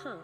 Huh.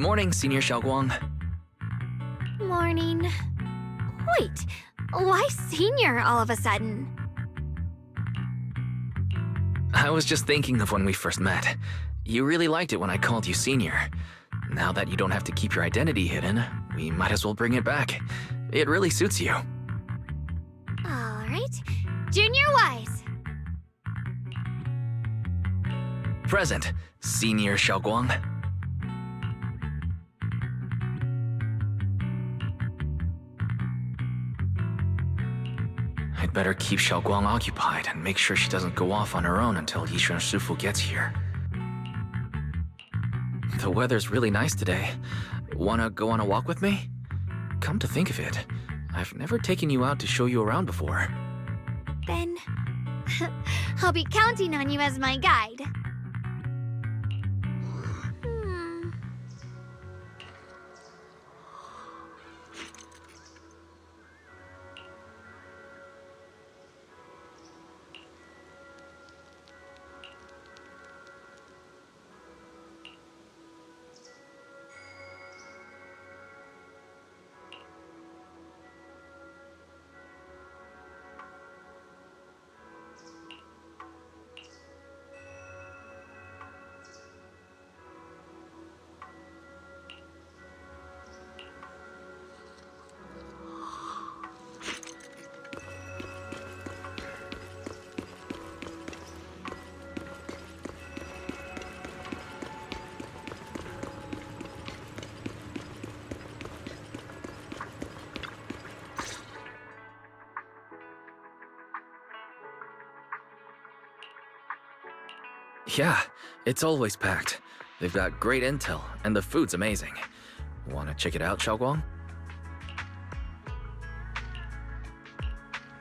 Morning, Senior Xiaoguang. Morning. Wait, why senior all of a sudden? I was just thinking of when we first met. You really liked it when I called you Senior. Now that you don't have to keep your identity hidden, we might as well bring it back. It really suits you. All right. Junior Wise. Present, Senior Xiaoguang. I'd better keep Xiaoguang occupied and make sure she doesn't go off on her own until Yishan Shifu gets here. The weather's really nice today. Wanna go on a walk with me? Come to think of it, I've never taken you out to show you around before. Then I'll be counting on you as my guide. Yeah, it's always packed. They've got great intel, and the food's amazing. Wanna check it out, Xiaoguang?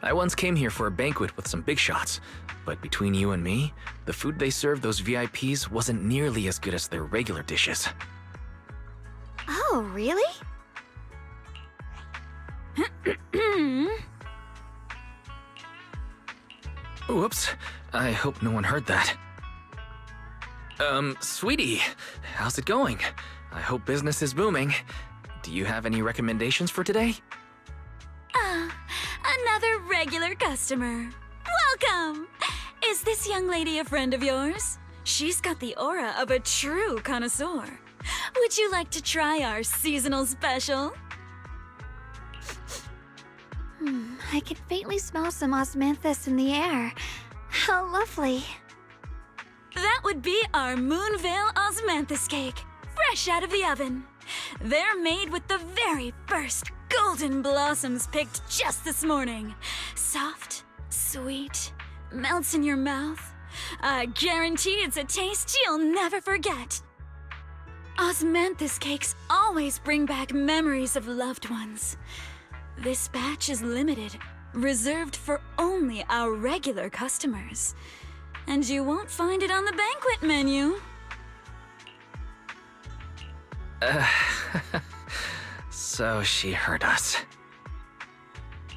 I once came here for a banquet with some big shots, but between you and me, the food they served those VIPs wasn't nearly as good as their regular dishes. Oh, really? Whoops, I hope no one heard that. Sweetie, how's it going? I hope business is booming. Do you have any recommendations for today? Another regular customer. Welcome! Is this young lady a friend of yours? She's got the aura of a true connoisseur. Would you like to try our seasonal special? I can faintly smell some osmanthus in the air. How lovely. That would be our Moonvale Osmanthus cake, fresh out of the oven. They're made with the very first golden blossoms picked just this morning. Soft, sweet, melts in your mouth. I guarantee it's a taste you'll never forget. Osmanthus cakes always bring back memories of loved ones. This batch is limited, reserved for only our regular customers. And you won't find it on the banquet menu. So she heard us.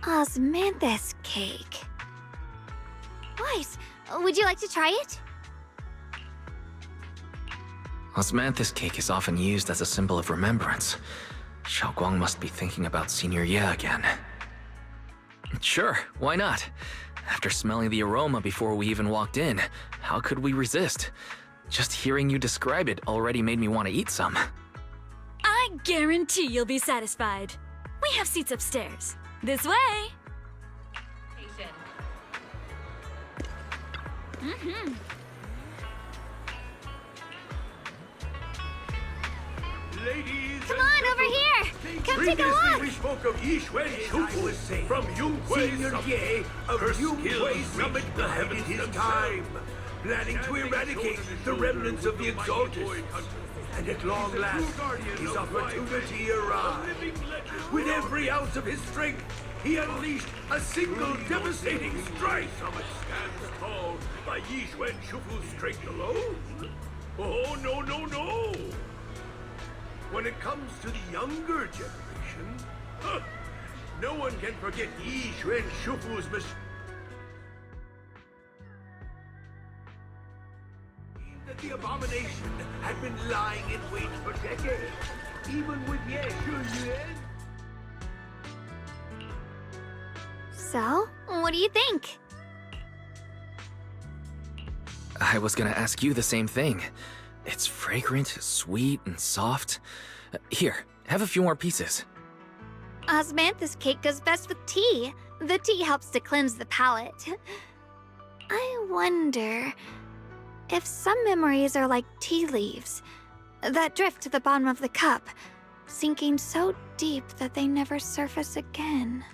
Osmanthus cake. Weiss, would you like to try it? Osmanthus cake is often used as a symbol of remembrance. Xiaoguang must be thinking about Senior Ye again. Sure, why not? After smelling the aroma before we even walked in, how could we resist? Just hearing you describe it already made me want to eat some. I guarantee you'll be satisfied. We have seats upstairs. This way. Ladies Come on, over here! Come take a Previously, look! we spoke of Yixuan Shufu from Yungui's Ye of her skills summit the heavens his time, planning to eradicate the remnants of the Exalted. And at long last, his opportunity arrived. With every ounce of his strength, he unleashed a single devastating strike. Summit stands tall by Yixuan Shufu's strength alone. Oh, no, no, no! When it comes to the younger generation, no one can forget Yixuan Shufu's that the abomination had been lying in wait for decades, even with Ye Shuyuan. So, what do you think? I was gonna ask you the same thing. It's fragrant, sweet, and soft. Here, have a few more pieces. Osmanthus cake goes best with tea. The tea helps to cleanse the palate. I wonder if some memories are like tea leaves that drift to the bottom of the cup, sinking so deep that they never surface again.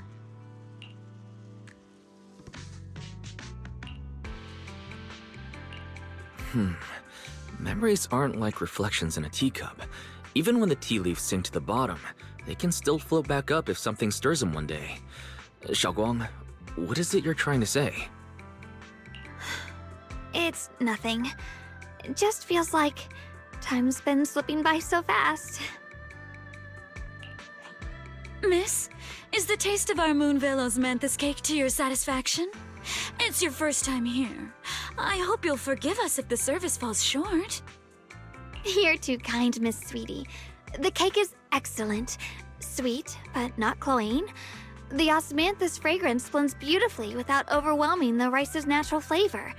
Memories aren't like reflections in a teacup. Even when the tea leaves sink to the bottom, they can still float back up if something stirs them one day. Xiaoguang, what is it you're trying to say? It's nothing. It just feels like time's been slipping by so fast. Miss, is the taste of our Moonvale Osmanthus cake to your satisfaction? It's your first time here. I hope you'll forgive us if the service falls short. You're too kind, Miss Sweetie. The cake is excellent. Sweet, but not cloying. The osmanthus fragrance blends beautifully without overwhelming the rice's natural flavor.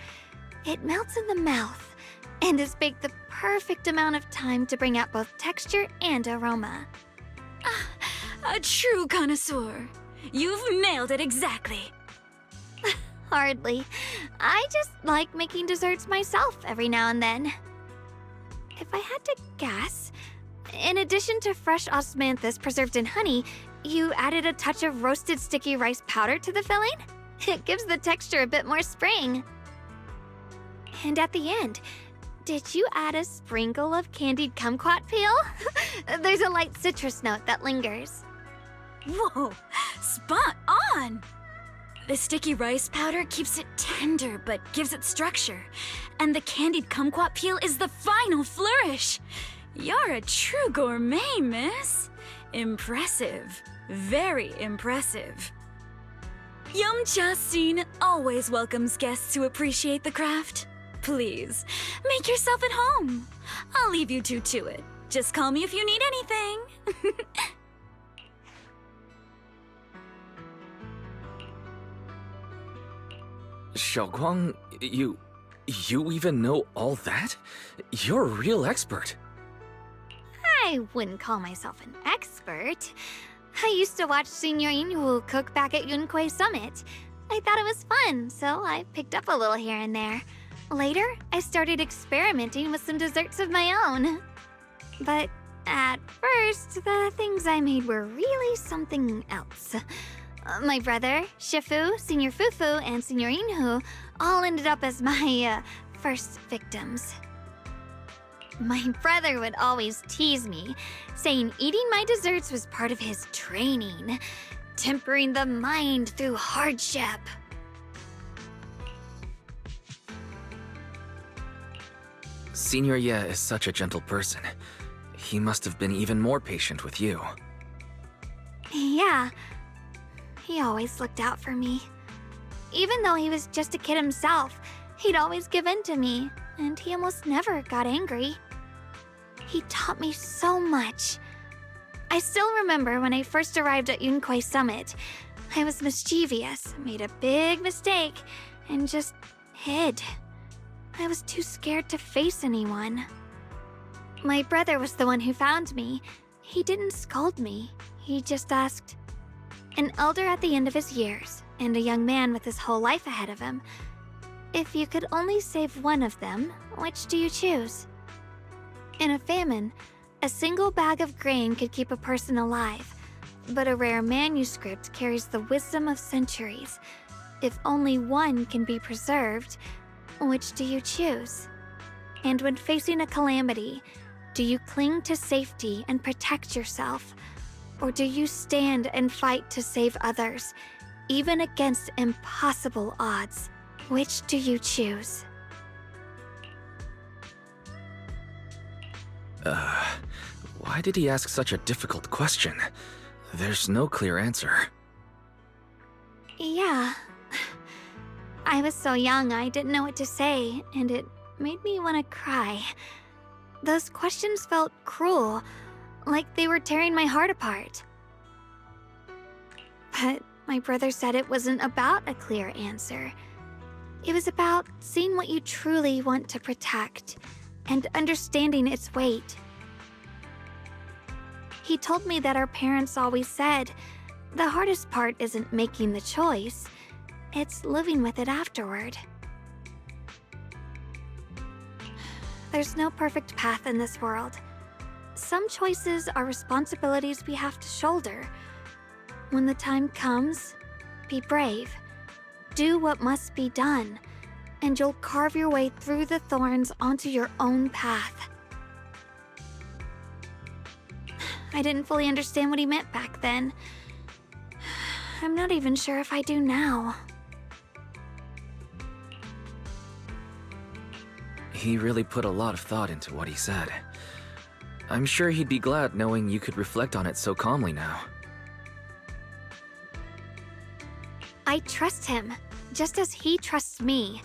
It melts in the mouth and is baked the perfect amount of time to bring out both texture and aroma. A true connoisseur. You've nailed it exactly. Hardly. I just like making desserts myself every now and then. If I had to guess, in addition to fresh osmanthus preserved in honey, you added a touch of roasted sticky rice powder to the filling? It gives the texture a bit more spring. And at the end, Did you add a sprinkle of candied kumquat peel? There's a light citrus note that lingers. Whoa, spot on! The sticky rice powder keeps it tender but gives it structure. And the candied kumquat peel is the final flourish. You're a true gourmet, miss. Impressive. Very impressive. Yumcha Scene always welcomes guests who appreciate the craft. Please, make yourself at home. I'll leave you two to it. Just call me if you need anything. Xiaoguang, you even know all that? You're a real expert. I wouldn't call myself an expert. I used to watch Senior Inhu cook back at Yunquei Summit. I thought it was fun, so I picked up a little here and there. Later, I started experimenting with some desserts of my own. But at first, the things I made were really something else. My brother, Shifu, Senior Fufu, and Senior Inhu all ended up as my first victims. My brother would always tease me, saying eating my desserts was part of his training, tempering the mind through hardship. Senior Ye is such a gentle person. He must have been even more patient with you. Yeah, he always looked out for me. Even though he was just a kid himself, he'd always give in to me, and he almost never got angry. He taught me so much. I still remember when I first arrived at Yunquei Summit. I was mischievous, made a big mistake, and just hid. I was too scared to face anyone. My brother was the one who found me. He didn't scold me. He just asked, an elder at the end of his years, and a young man with his whole life ahead of him, if you could only save one of them, which do you choose? In a famine, a single bag of grain could keep a person alive, but a rare manuscript carries the wisdom of centuries. If only one can be preserved, which do you choose? And when facing a calamity, do you cling to safety and protect yourself? Or do you stand and fight to save others, even against impossible odds? Which do you choose? Why did he ask such a difficult question? There's no clear answer. Yeah. I was so young I didn't know what to say, and it made me want to cry. Those questions felt cruel, like they were tearing my heart apart. But my brother said it wasn't about a clear answer. It was about seeing what you truly want to protect and understanding its weight. He told me that our parents always said, the hardest part isn't making the choice, it's living with it afterward. There's no perfect path in this world. Some choices are responsibilities we have to shoulder. When the time comes, be brave. Do what must be done, and you'll carve your way through the thorns onto your own path. I didn't fully understand what he meant back then. I'm not even sure if I do now. He really put a lot of thought into what he said. I'm sure he'd be glad knowing you could reflect on it so calmly now. I trust him, just as he trusts me.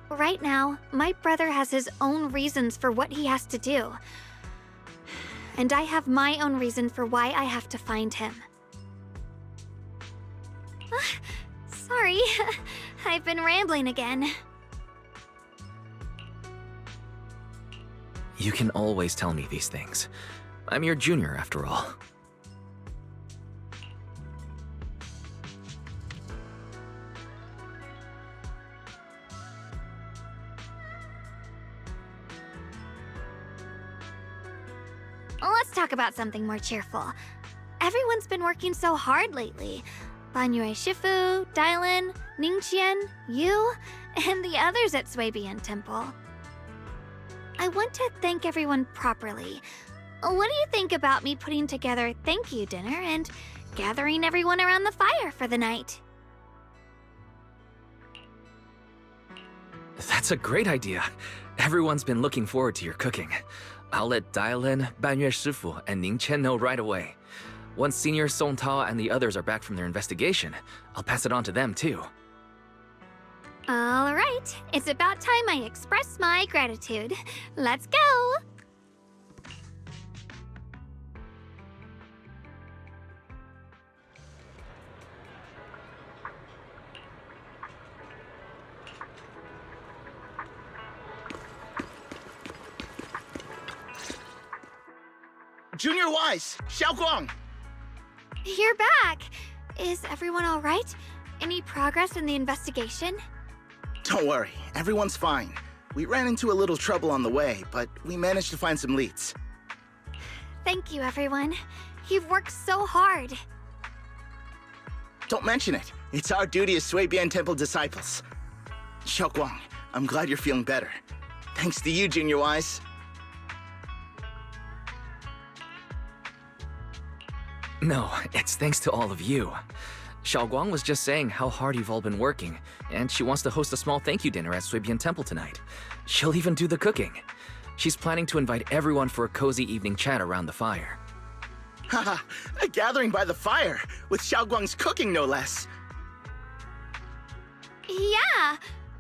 Right now, my brother has his own reasons for what he has to do. And I have my own reason for why I have to find him. Sorry, I've been rambling again. You can always tell me these things. I'm your junior, after all. Let's talk about something more cheerful. Everyone's been working so hard lately. Banyue Shifu, Dylan, Ningqian, you, and the others at Suibian Temple. I want to thank everyone properly. What do you think about me putting together thank you dinner and gathering everyone around the fire for the night? That's a great idea. Everyone's been looking forward to your cooking. I'll let Dialin, Banyue Shifu, and Ning Chen know right away. Once Senior Song Tao and the others are back from their investigation, I'll pass it on to them too. All right, it's about time I express my gratitude. Let's go! Junior Wise, Xiaoguang! You're back! Is everyone all right? Any progress in the investigation? Don't worry, everyone's fine. We ran into a little trouble on the way, but we managed to find some leads. Thank you, everyone. You've worked so hard. Don't mention it. It's our duty as Sui Bian Temple disciples. Xiaoguang, I'm glad you're feeling better. Thanks to you, Junior Wise. No, it's thanks to all of you. Xiaoguang was just saying how hard you've all been working, and she wants to host a small thank you dinner at Suibian Temple tonight. She'll even do the cooking. She's planning to invite everyone for a cozy evening chat around the fire. Haha, a gathering by the fire, with Xiaoguang's cooking no less. Yeah,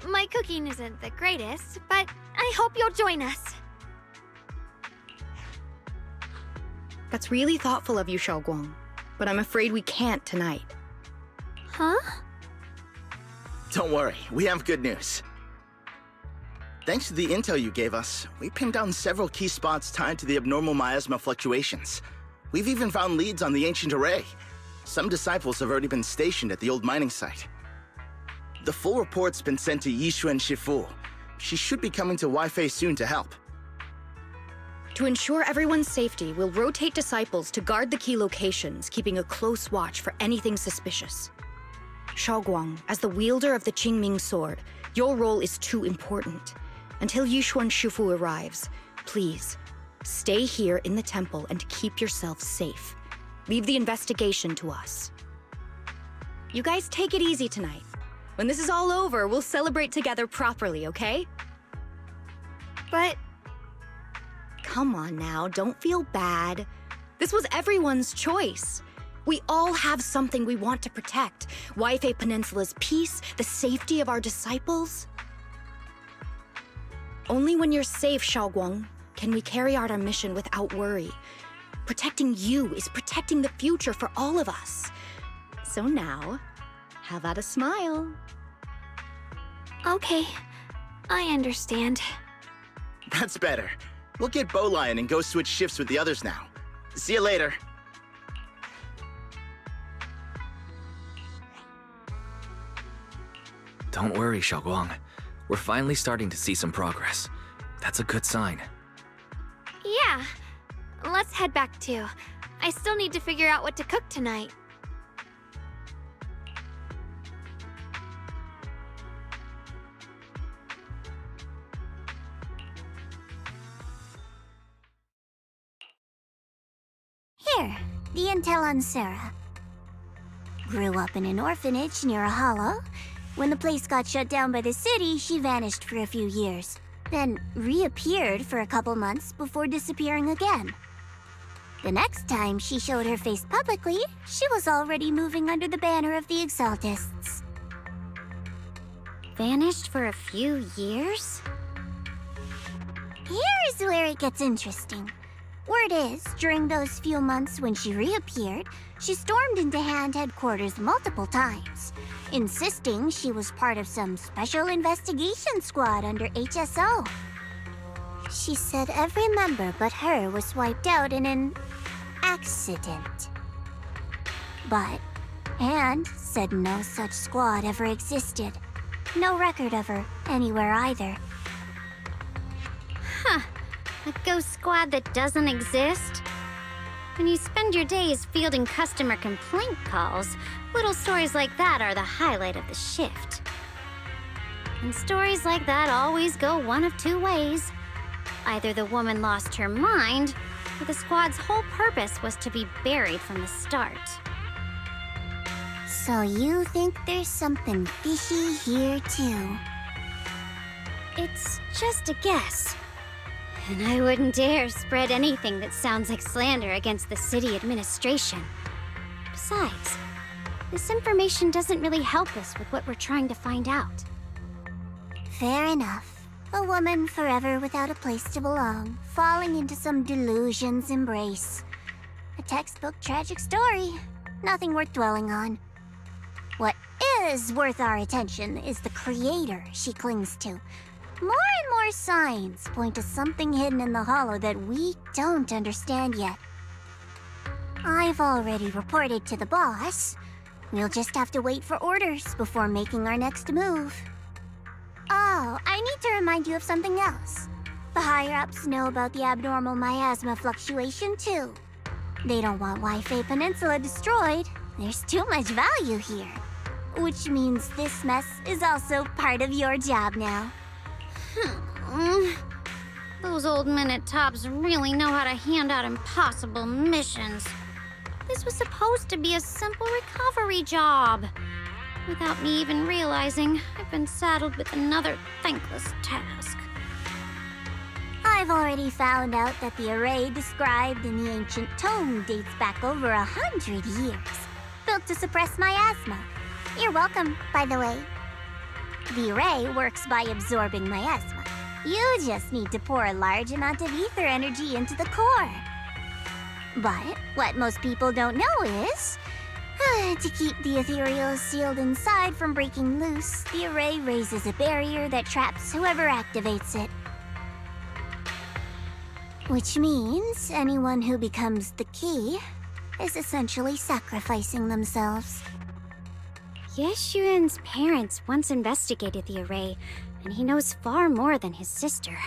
my cooking isn't the greatest, but I hope you'll join us. That's really thoughtful of you, Xiaoguang. But I'm afraid we can't tonight. Huh? Don't worry, we have good news. Thanks to the intel you gave us, we pinned down several key spots tied to the abnormal miasma fluctuations. We've even found leads on the ancient array. Some disciples have already been stationed at the old mining site. The full report's been sent to Yishuan Shifu. She should be coming to Waifei soon to help. To ensure everyone's safety, we'll rotate disciples to guard the key locations, keeping a close watch for anything suspicious. Xiaoguang, as the wielder of the Qingming sword, your role is too important. Until Yishuan Shifu arrives, please, stay here in the temple and keep yourself safe. Leave the investigation to us. You guys take it easy tonight. When this is all over, we'll celebrate together properly, okay? But Come on now, don't feel bad. This was everyone's choice. We all have something we want to protect. Waifei Peninsula's peace, the safety of our disciples. Only when you're safe, Xiaoguang, can we carry out our mission without worry. Protecting you is protecting the future for all of us. So now, how about a smile? okay, I understand. That's better. We'll get Bowlion and go switch shifts with the others now. See you later. Don't worry, Xiaoguang. We're finally starting to see some progress. That's a good sign. Yeah, let's head back too. I still need to figure out what to cook tonight. Here, the intel on Sarah. Grew up in an orphanage near a hollow. When the place got shut down by the city, she vanished for a few years. Then reappeared for a couple months before disappearing again. The next time she showed her face publicly, she was already moving under the banner of the Exaltists. Vanished for a few years? Here's where it gets interesting. Word is, during those few months when she reappeared, she stormed into Hand headquarters multiple times, insisting she was part of some special investigation squad under HSO. She said every member but her was wiped out in an accident. But Hand said no such squad ever existed. No record of her anywhere either. Huh. A ghost squad that doesn't exist? When you spend your days fielding customer complaint calls, little stories like that are the highlight of the shift. And stories like that always go one of two ways. either the woman lost her mind, or the squad's whole purpose was to be buried from the start. So you think there's something fishy here too? It's just a guess. And I wouldn't dare spread anything that sounds like slander against the city administration. Besides, this information doesn't really help us with what we're trying to find out. Fair enough. A woman forever without a place to belong, falling into some delusion's embrace. A textbook tragic story. Nothing worth dwelling on. What is worth our attention is the creator she clings to. More and more signs point to something hidden in the hollow that we don't understand yet. I've already reported to the boss. We'll just have to wait for orders before making our next move. Oh, I need to remind you of something else. The higher-ups know about the abnormal miasma fluctuation, too. They don't want Wi-Fi Peninsula destroyed. There's too much value here. Which means this mess is also part of your job now. Those old men at Tops really know how to hand out impossible missions. This was supposed to be a simple recovery job. Without me even realizing, I've been saddled with another thankless task. I've already found out that the array described in the ancient tome dates back over 100 years. Built to suppress miasma. You're welcome, by the way. The array works by absorbing miasma. You just need to pour a large amount of ether energy into the core. But what most people don't know is, to keep the ethereal sealed inside from breaking loose, the array raises a barrier that traps whoever activates it. Which means anyone who becomes the key is essentially sacrificing themselves. Yeshuan's parents once investigated the array, and he knows far more than his sister.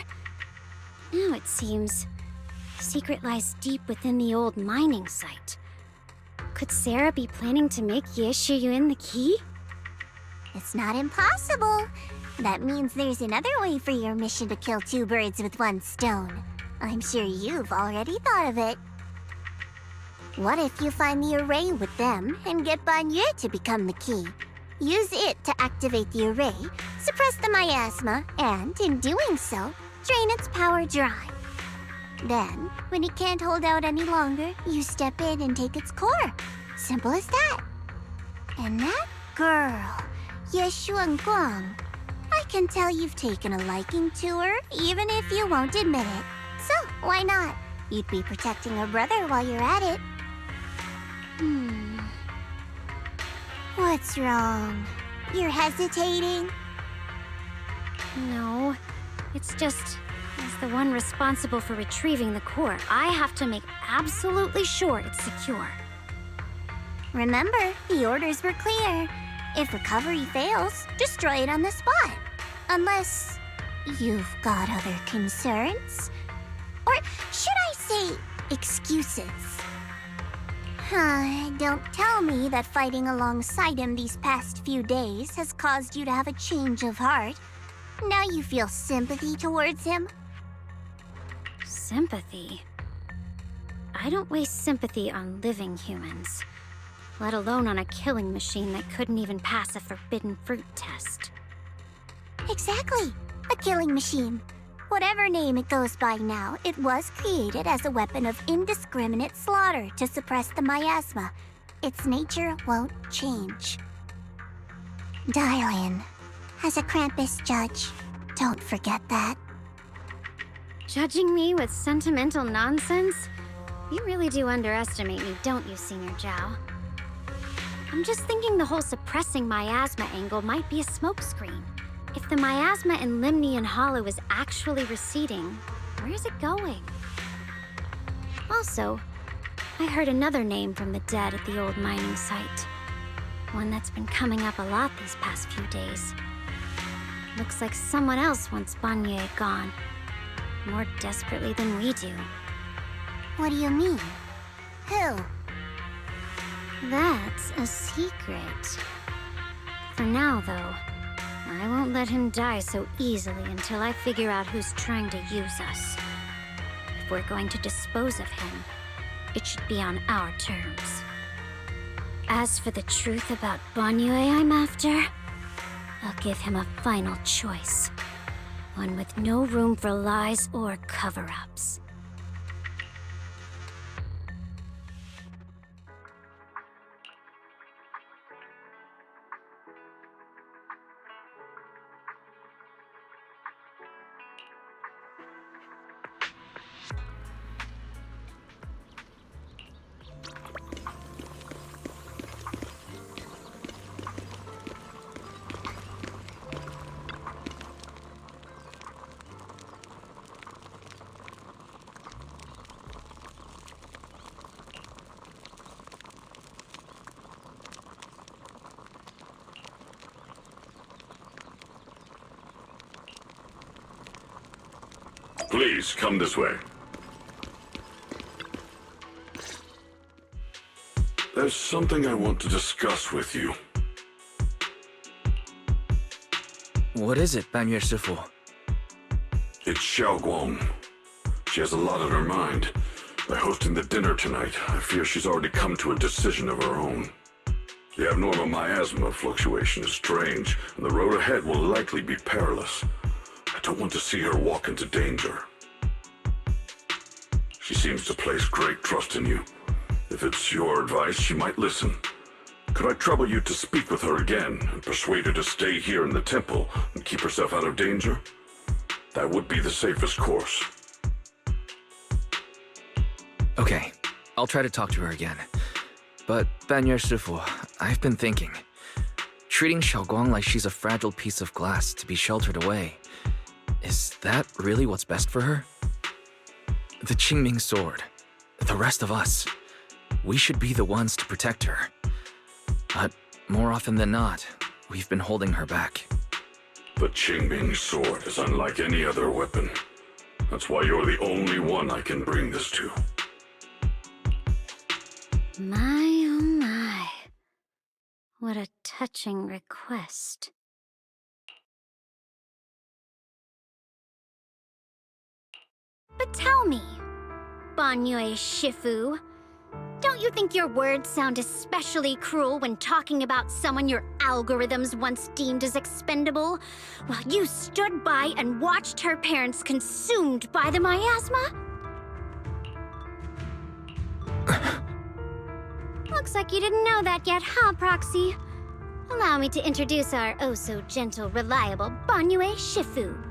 Now it seems the secret lies deep within the old mining site. Could Sarah be planning to make Yeshuyun the key? It's not impossible. That means there's another way for your mission to kill two birds with one stone. I'm sure you've already thought of it. What if you find the array with them and get Banyu to become the key? Use it to activate the array, suppress the miasma, and, in doing so, drain its power dry. Then, when it can't hold out any longer, you step in and take its core. Simple as that. And that girl, Yeshuan Guang, I can tell you've taken a liking to her, even if you won't admit it. So, why not? You'd be protecting her brother while you're at it. What's wrong? You're hesitating? No, it's just, as the one responsible for retrieving the core, I have to make absolutely sure it's secure. Remember, the orders were clear. If recovery fails, destroy it on the spot. Unless you've got other concerns. Or should I say, excuses? Don't tell me that fighting alongside him these past few days has caused you to have a change of heart. Now you feel sympathy towards him? Sympathy? I don't waste sympathy on living humans, let alone on a killing machine that couldn't even pass a forbidden fruit test. Exactly, a killing machine. Whatever name it goes by now, it was created as a weapon of indiscriminate slaughter to suppress the miasma. Its nature won't change. Dial in. As a Krampus judge, don't forget that. Judging me with sentimental nonsense? You really do underestimate me, don't you, Senior Zhao? I'm just thinking the whole suppressing miasma angle might be a smokescreen. If the miasma in Limnian Hollow is actually receding, where's it going? Also, I heard another name from the dead at the old mining site. One that's been coming up a lot these past few days. Looks like someone else wants Banyu gone. More desperately than we do. What do you mean? Who? That's a secret. For now, though, I won't let him die so easily until I figure out who's trying to use us. if we're going to dispose of him, it should be on our terms. As for the truth about Banyue I'm after, I'll give him a final choice. One with no room for lies or cover-ups. Please, come this way. There's something I want to discuss with you. What is it, Banyue Shifu? It's Xiaoguang. She has a lot on her mind. By hosting the dinner tonight, I fear she's already come to a decision of her own. The abnormal miasma fluctuation is strange, and the road ahead will likely be perilous. I don't want to see her walk into danger. She seems to place great trust in you. If it's your advice, she might listen. Could I trouble you to speak with her again and persuade her to stay here in the temple and keep herself out of danger? That would be the safest course. Okay, I'll try to talk to her again. But, Banyue Shifu, I've been thinking. Treating Xiaoguang like she's a fragile piece of glass to be sheltered away. Is that really what's best for her? The Qingming sword, the rest of us, we should be the ones to protect her. But more often than not, we've been holding her back. The Qingming sword is unlike any other weapon. That's why you're the only one I can bring this to. My, oh my. What a touching request. But tell me, Banyue Shifu, don't you think your words sound especially cruel when talking about someone your algorithms once deemed as expendable, while you stood by and watched her parents consumed by the miasma? Looks like you didn't know that yet, huh, Proxy? Allow me to introduce our oh-so-gentle, reliable Banyue Shifu.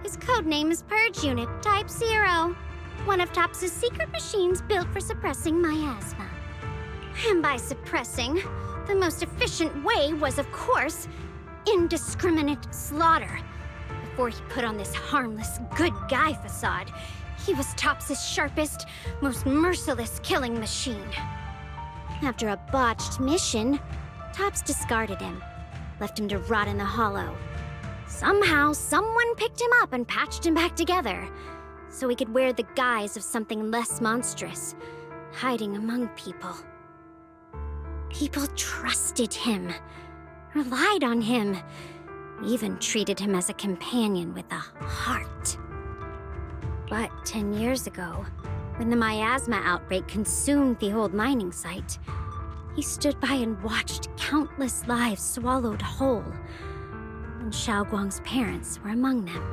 His codename is Purge Unit Type 0, one of TOPS' secret machines built for suppressing miasma. And by suppressing, the most efficient way was, of course, indiscriminate slaughter. Before he put on this harmless, good guy facade, he was TOPS' sharpest, most merciless killing machine. After a botched mission, TOPS discarded him, left him to rot in the hollow. Somehow, someone picked him up and patched him back together, so he could wear the guise of something less monstrous, hiding among people. People trusted him, relied on him, even treated him as a companion with a heart. But 10 years ago, when the miasma outbreak consumed the old mining site, he stood by and watched countless lives swallowed whole. And Xiaoguang's parents were among them.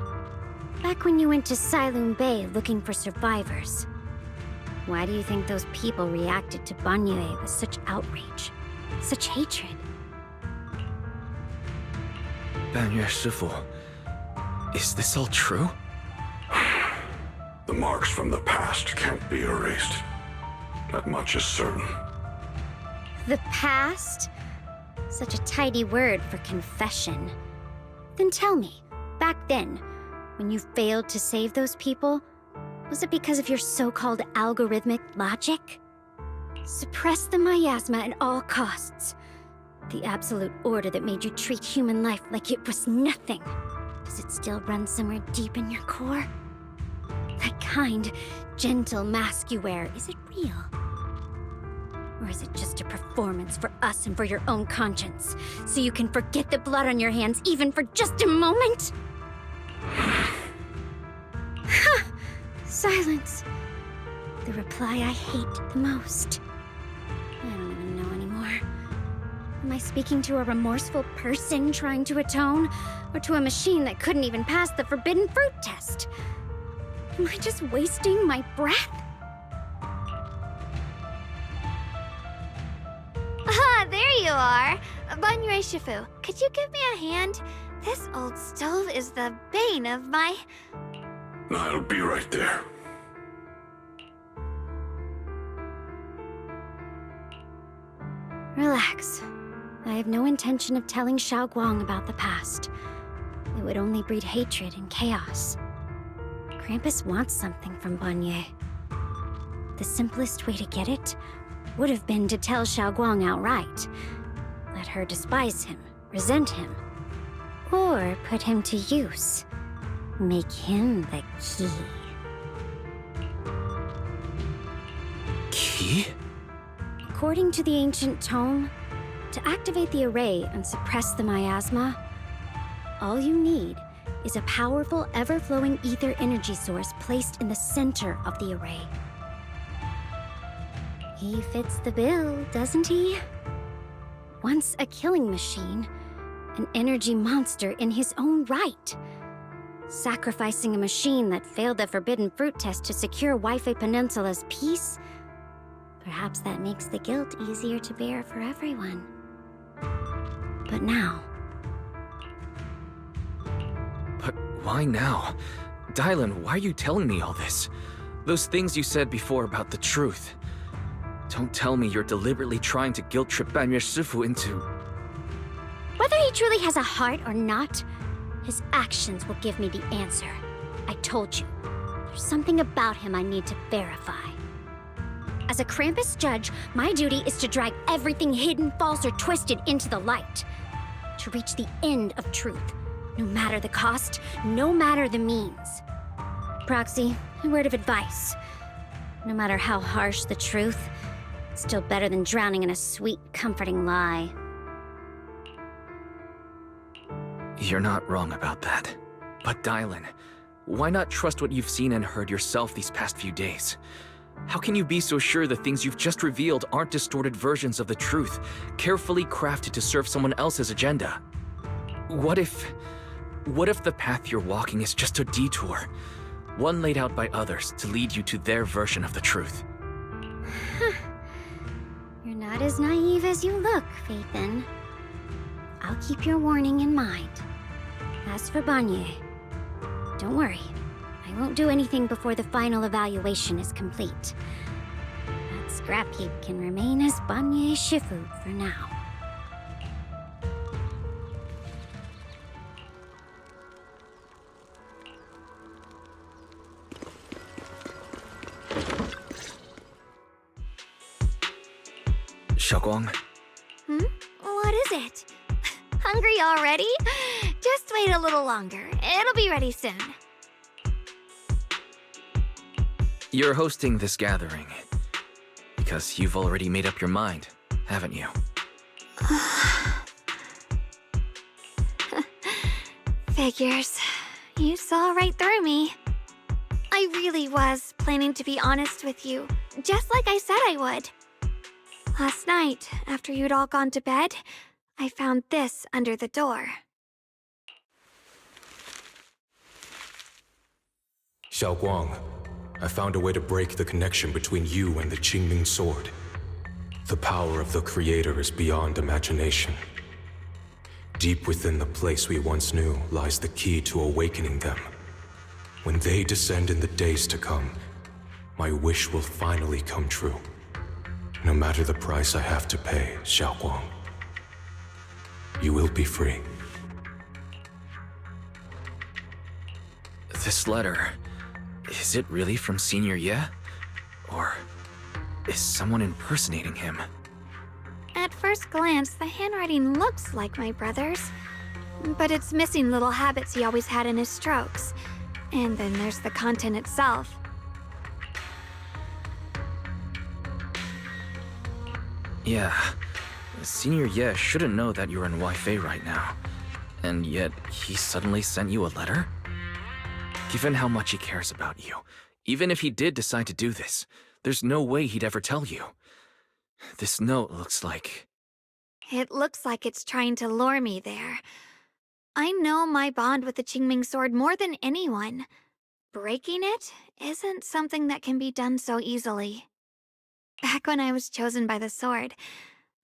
Back when you went to Silum Bay looking for survivors. Why do you think those people reacted to Banyue with such outrage, such hatred? Banyue Shifu, is this all true? The marks from the past can't be erased. That much is certain. The past? Such a tidy word for confession. Then tell me, back then, when you failed to save those people, was it because of your so-called algorithmic logic? Suppress the miasma at all costs. The absolute order that made you treat human life like it was nothing. Does it still run somewhere deep in your core? That kind, gentle mask you wear, is it real? Or is it just a performance for us and for your own conscience, so you can forget the blood on your hands even for just a moment? Silence. The reply I hate the most. I don't even know anymore. Am I speaking to a remorseful person trying to atone? Or to a machine that couldn't even pass the forbidden fruit test? Am I just wasting my breath? Ah, there you are! Banyue Shifu, could you give me a hand? This old stove is the bane of my... I'll be right there. Relax. I have no intention of telling Xiaoguang about the past. It would only breed hatred and chaos. Krampus wants something from Banyue. The simplest way to get it would have been to tell Xiaoguang outright. Let her despise him, resent him, or put him to use. Make him the key. Key? According to the ancient tome, to activate the array and suppress the miasma, all you need is a powerful, ever-flowing ether energy source placed in the center of the array. He fits the bill, doesn't he? Once a killing machine, an energy monster in his own right. Sacrificing a machine that failed the forbidden fruit test to secure Waifei Peninsula's peace? Perhaps that makes the guilt easier to bear for everyone. But now... But why now? Dylan, why are you telling me all this? Those things you said before about the truth. Don't tell me you're deliberately trying to guilt-trip Banyue Shifu into... Whether he truly has a heart or not, his actions will give me the answer. I told you, there's something about him I need to verify. As a Krampus judge, my duty is to drag everything hidden, false, or twisted into the light. To reach the end of truth, no matter the cost, no matter the means. Proxy, a word of advice. No matter how harsh the truth, it's still better than drowning in a sweet, comforting lie. You're not wrong about that. But Dylan, why not trust what you've seen and heard yourself these past few days? How can you be so sure the things you've just revealed aren't distorted versions of the truth, carefully crafted to serve someone else's agenda? What if the path you're walking is just a detour, one laid out by others to lead you to their version of the truth? You're not as naive as you look, Phaethon. I'll keep your warning in mind. As for Banyue, don't worry. I won't do anything before the final evaluation is complete. That scrap heap can remain as Banyue Shifu for now. Xiaoguang? What is it? Hungry already? Just wait a little longer. It'll be ready soon. You're hosting this gathering because you've already made up your mind, haven't you? Figures. You saw right through me. I really was planning to be honest with you, just like I said I would. Last night, after you'd all gone to bed, I found this under the door. Xiaoguang, I found a way to break the connection between you and the Qingming sword. The power of the Creator is beyond imagination. Deep within the place we once knew lies the key to awakening them. When they descend in the days to come, my wish will finally come true. No matter the price I have to pay, Xiaoguang, you will be free. This letter, is it really from Senior Ye? Or is someone impersonating him? At first glance, the handwriting looks like my brother's, but it's missing little habits he always had in his strokes. And then there's the content itself. Yeah, Senior Ye shouldn't know that you're in Waifei right now. And yet, he suddenly sent you a letter? Given how much he cares about you, Even if he did decide to do this, there's no way he'd ever tell you. This note looks like... It looks like it's trying to lure me there. I know my bond with the Qingming sword more than anyone. Breaking it isn't something that can be done so easily. Back when I was chosen by the sword,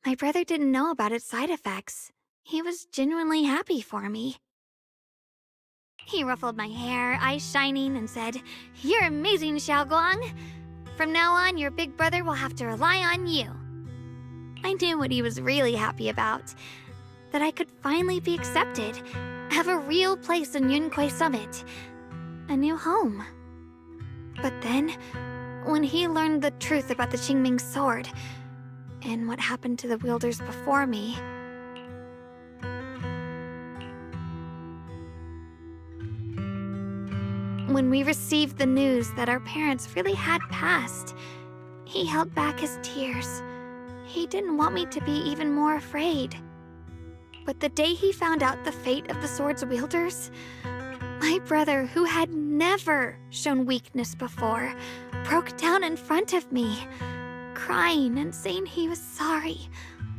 my brother didn't know about its side effects. He was genuinely happy for me. He ruffled my hair, eyes shining, and said, "You're amazing, Xiaoguang. From now on, your big brother will have to rely on you." I knew what he was really happy about. That I could finally be accepted, have a real place in Yunque Summit. A new home. But then, when he learned the truth about the Qingming sword, and what happened to the wielders before me... When we received the news that our parents really had passed, he held back his tears. He didn't want me to be even more afraid. But the day he found out the fate of the sword's wielders, my brother, who had never shown weakness before, broke down in front of me, crying and saying he was sorry,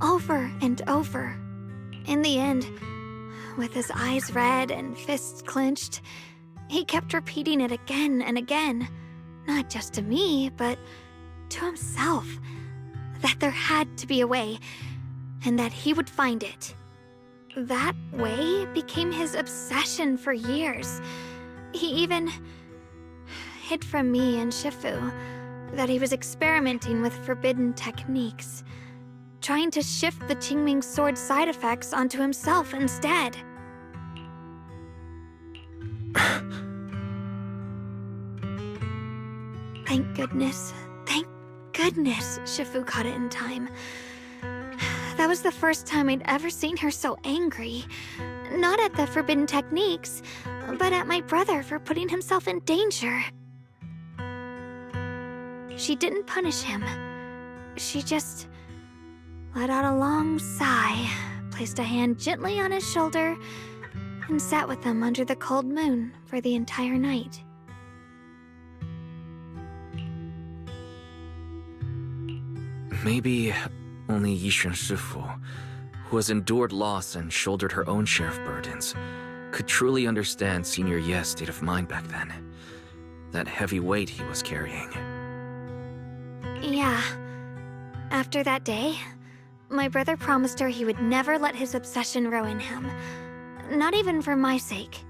over and over. In the end, with his eyes red and fists clenched, he kept repeating it again and again, not just to me, but to himself, that there had to be a way, and that he would find it. That way became his obsession for years. He even hid from me and Shifu that he was experimenting with forbidden techniques, trying to shift the Qingming sword's side effects onto himself instead. Thank goodness Shifu caught it in time. That was the first time I'd ever seen her so angry. Not at the forbidden techniques, but at my brother for putting himself in danger. She didn't punish him. She just let out a long sigh, placed a hand gently on his shoulder, and sat with him under the cold moon for the entire night. Maybe only Yixun Shifu, who has endured loss and shouldered her own share of burdens, could truly understand Senior Ye's state of mind back then. That heavy weight he was carrying. Yeah. After that day, my brother promised her he would never let his obsession ruin him. Not even for my sake.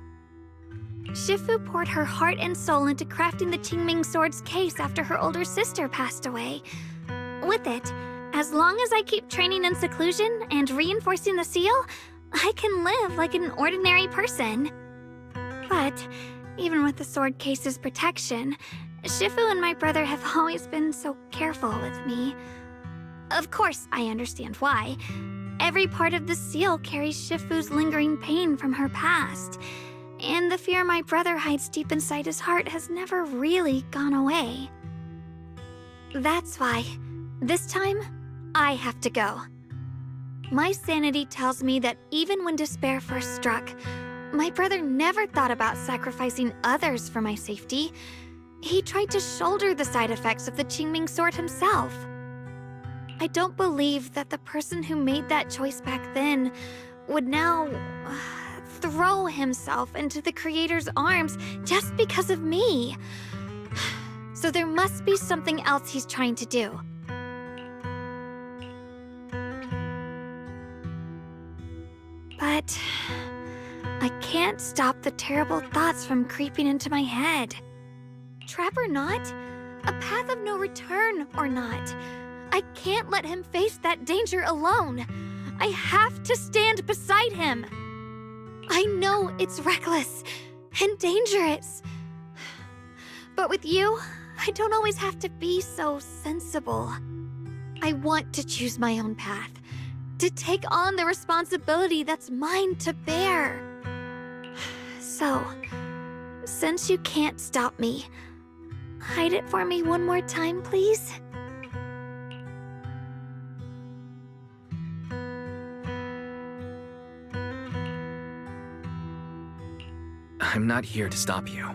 Shifu poured her heart and soul into crafting the Qingming sword's case after her older sister passed away. With it, as long as I keep training in seclusion and reinforcing the seal, I can live like an ordinary person. But, even with the sword case's protection, Shifu and my brother have always been so careful with me. Of course, I understand why. Every part of the seal carries Shifu's lingering pain from her past, and the fear my brother hides deep inside his heart has never really gone away. That's why, this time, I have to go. My sanity tells me that even when despair first struck, my brother never thought about sacrificing others for my safety. He tried to shoulder the side effects of the Qingming sword himself. I don't believe that the person who made that choice back then would now throw himself into the Creator's arms just because of me. So there must be something else he's trying to do. But I can't stop the terrible thoughts from creeping into my head. Trap or not, a path of no return or not, I can't let him face that danger alone. I have to stand beside him. I know it's reckless and dangerous. But with you, I don't always have to be so sensible. I want to choose my own path, to take on the responsibility that's mine to bear. So, since you can't stop me, hide it for me one more time, please? I'm not here to stop you.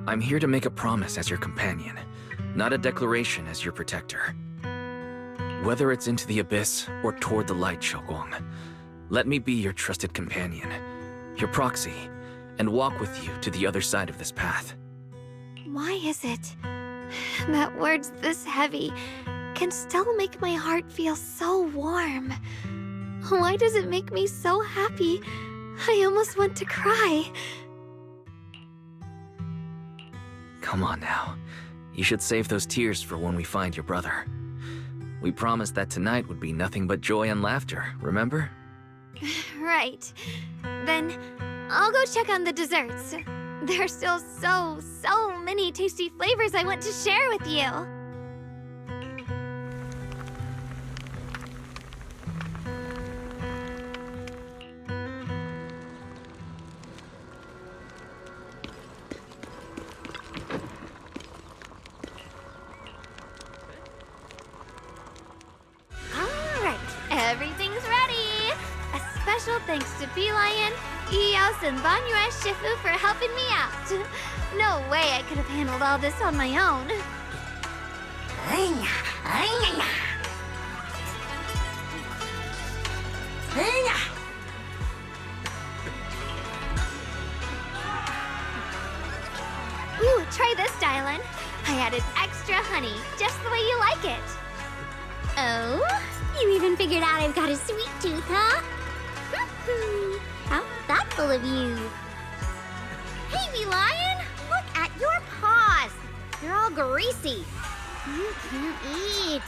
I'm here to make a promise as your companion, not a declaration as your protector. Whether it's into the abyss or toward the light, Xiaoguang, let me be your trusted companion, your proxy, and walk with you to the other side of this path. Why is it that words this heavy can still make my heart feel so warm? Why does it make me so happy? I almost want to cry. Come on now. You should save those tears for when we find your brother. We promised that tonight would be nothing but joy and laughter, remember? Right. Then I'll go check on the desserts. There are still so many tasty flavors I want to share with you. Everything's ready! A special thanks to Bee Lion, Eos, and Banyue Shifu for helping me out. No way I could have handled all this on my own. Ooh, try this, Dylan. I added extra honey, just the way you like it. Oh? You even figured out I've got a sweet tooth, huh? How thoughtful of you. Hey, Bee Lion! Look at your paws! They're all greasy. You can't eat.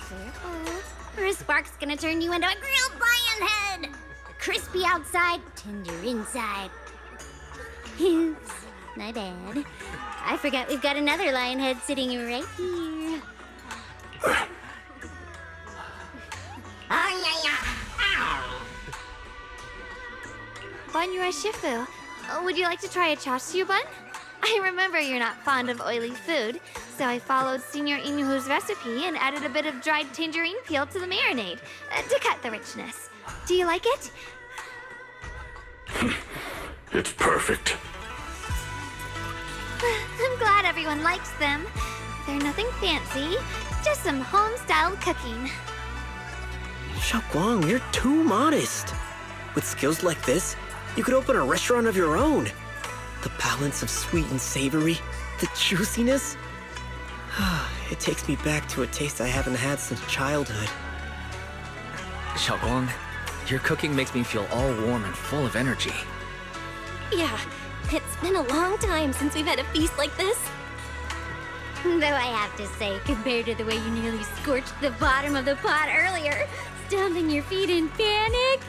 Careful. Or a spark's gonna turn you into a grilled lion head! Crispy outside, tender inside. Oops, my bad. I forgot we've got another lion head sitting right here. Banyue Shifu, would you like to try a chasu bun? I remember you're not fond of oily food, so I followed Senior Inuhu's recipe and added a bit of dried tangerine peel to the marinade to cut the richness. Do you like it? It's perfect. I'm glad everyone likes them. They're nothing fancy, just some home-styled cooking. Xiaoguang, you're too modest. With skills like this, you could open a restaurant of your own. The balance of sweet and savory, the juiciness. It takes me back to a taste I haven't had since childhood. Xiaoguang, your cooking makes me feel all warm and full of energy. Yeah, it's been a long time since we've had a feast like this. Though I have to say, compared to the way you nearly scorched the bottom of the pot earlier, stomping your feet in panic,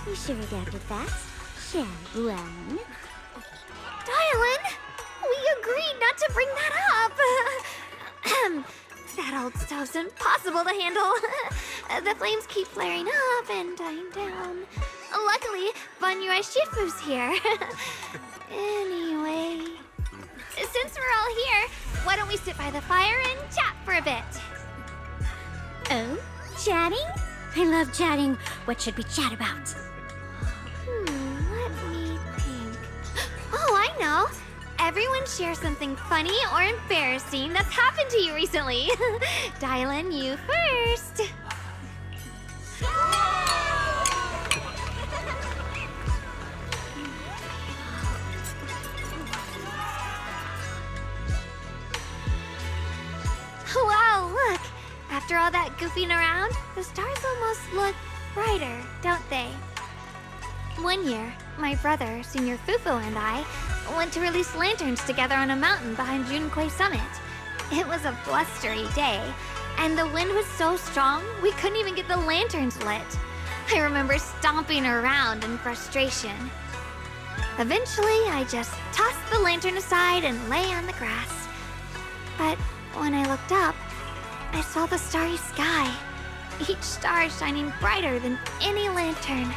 you sure adapted fast, Xiaoguang. Dylan, we agreed not to bring that up. That old stove's impossible to handle. The flames keep flaring up and dying down. Luckily, Banyue Shifu's here. Anyway, since we're all here, why don't we sit by the fire and chat for a bit? Oh? Chatting? I love chatting. What should we chat about? Let me think. Oh, I know. Everyone share something funny or embarrassing that's happened to you recently. Dylan, you first. Wow, look! After all that goofing around, the stars almost look brighter, don't they? One year, my brother, Senior Fufu, and I went to release lanterns together on a mountain behind Junquei Summit. It was a blustery day, and the wind was so strong we couldn't even get the lanterns lit. I remember stomping around in frustration. Eventually, I just tossed the lantern aside and lay on the grass. But when I looked up, I saw the starry sky, each star shining brighter than any lantern.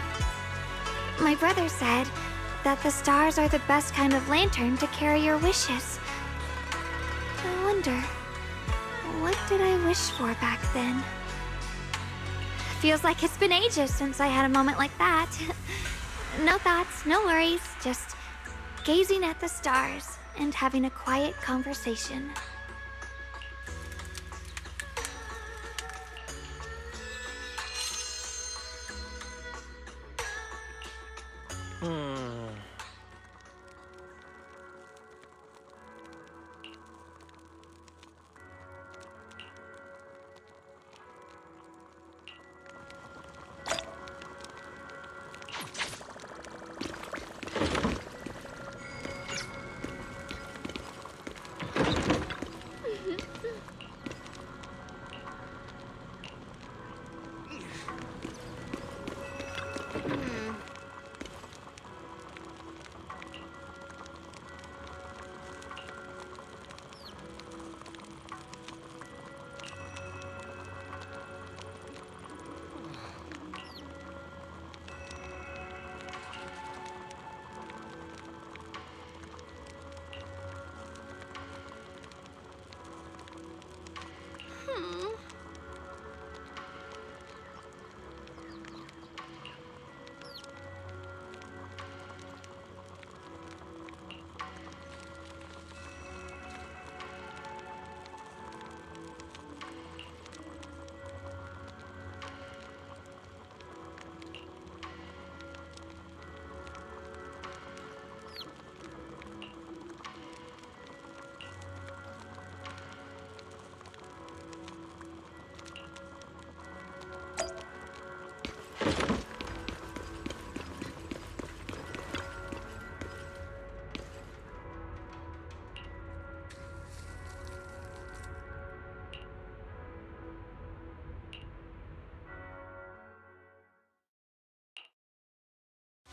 My brother said that the stars are the best kind of lantern to carry your wishes. I wonder, what did I wish for back then? Feels like it's been ages since I had a moment like that. No thoughts, no worries, just gazing at the stars and having a quiet conversation.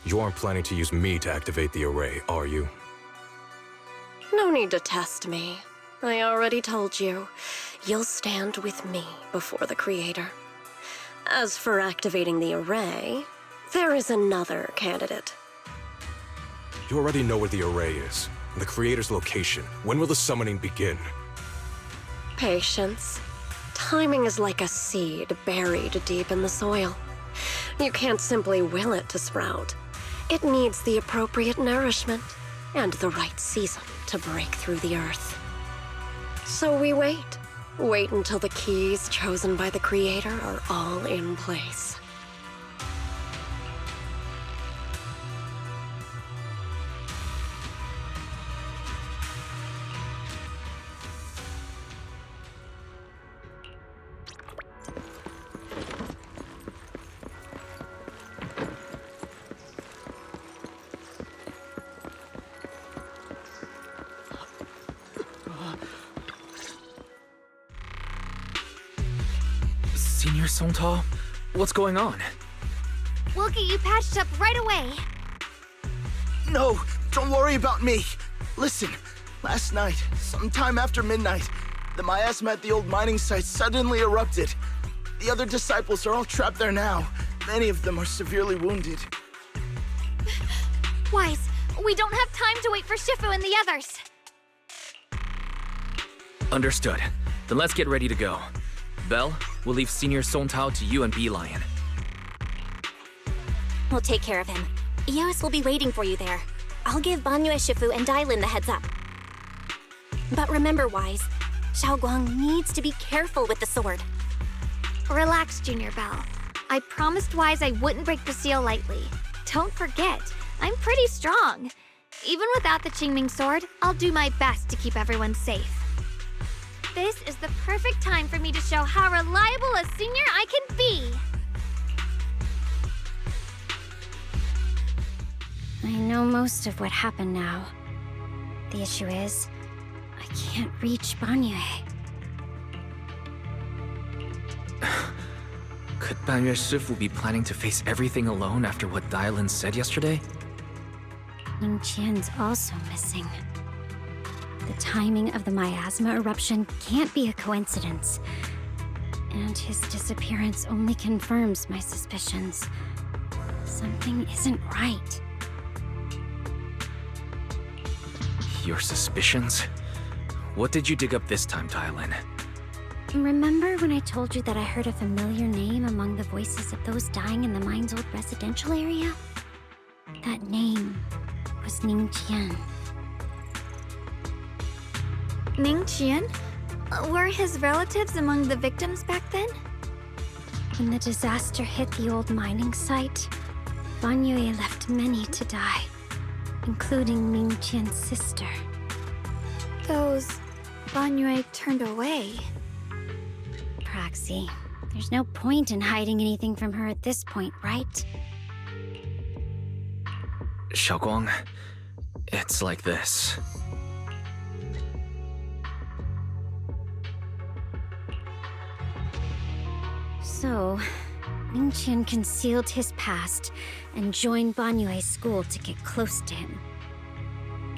You aren't planning to use me to activate the array, are you? No need to test me. I already told you. You'll stand with me before the Creator. As for activating the array, there is another candidate. You already know where the array is, and the Creator's location. When will the summoning begin? Patience. Timing is like a seed buried deep in the soil. You can't simply will it to sprout. It needs the appropriate nourishment and the right season to break through the earth. So we wait. Wait until the keys chosen by the Creator are all in place. Senior Songtao? What's going on? We'll get you patched up right away. No, don't worry about me. Listen, last night, sometime after midnight, the miasma at the old mining site suddenly erupted. The other disciples are all trapped there now. Many of them are severely wounded. Wise, we don't have time to wait for Shifu and the others. Understood. Then let's get ready to go. Belle, we'll leave Senior Songtao to you and B-Lion. We'll take care of him. Eos will be waiting for you there. I'll give Banyue, Shifu, and Dailin the heads up. But remember, Wise, Xiaoguang needs to be careful with the sword. Relax, Junior Belle. I promised Wise I wouldn't break the seal lightly. Don't forget, I'm pretty strong. Even without the Qingming sword, I'll do my best to keep everyone safe. This is the perfect time for me to show how reliable a senior I can be. I know most of what happened now. The issue is, I can't reach Banyue. Could Banyue Shifu be planning to face everything alone after what Dailin said yesterday? Ning Qian's also missing. The timing of the miasma eruption can't be a coincidence. And his disappearance only confirms my suspicions. Something isn't right. Your suspicions? What did you dig up this time, Dailin? Remember when I told you that I heard a familiar name among the voices of those dying in the mine's old residential area? That name was Ning Qian. Ning Qian? Were his relatives among the victims back then? When the disaster hit the old mining site, Ban Yue left many to die, including Ning Qian's sister. Those Ban Yue turned away. Praxi, there's no point in hiding anything from her at this point, right? Xiaoguang, it's like this. So, Ning Qian concealed his past and joined Ban Yue's school to get close to him.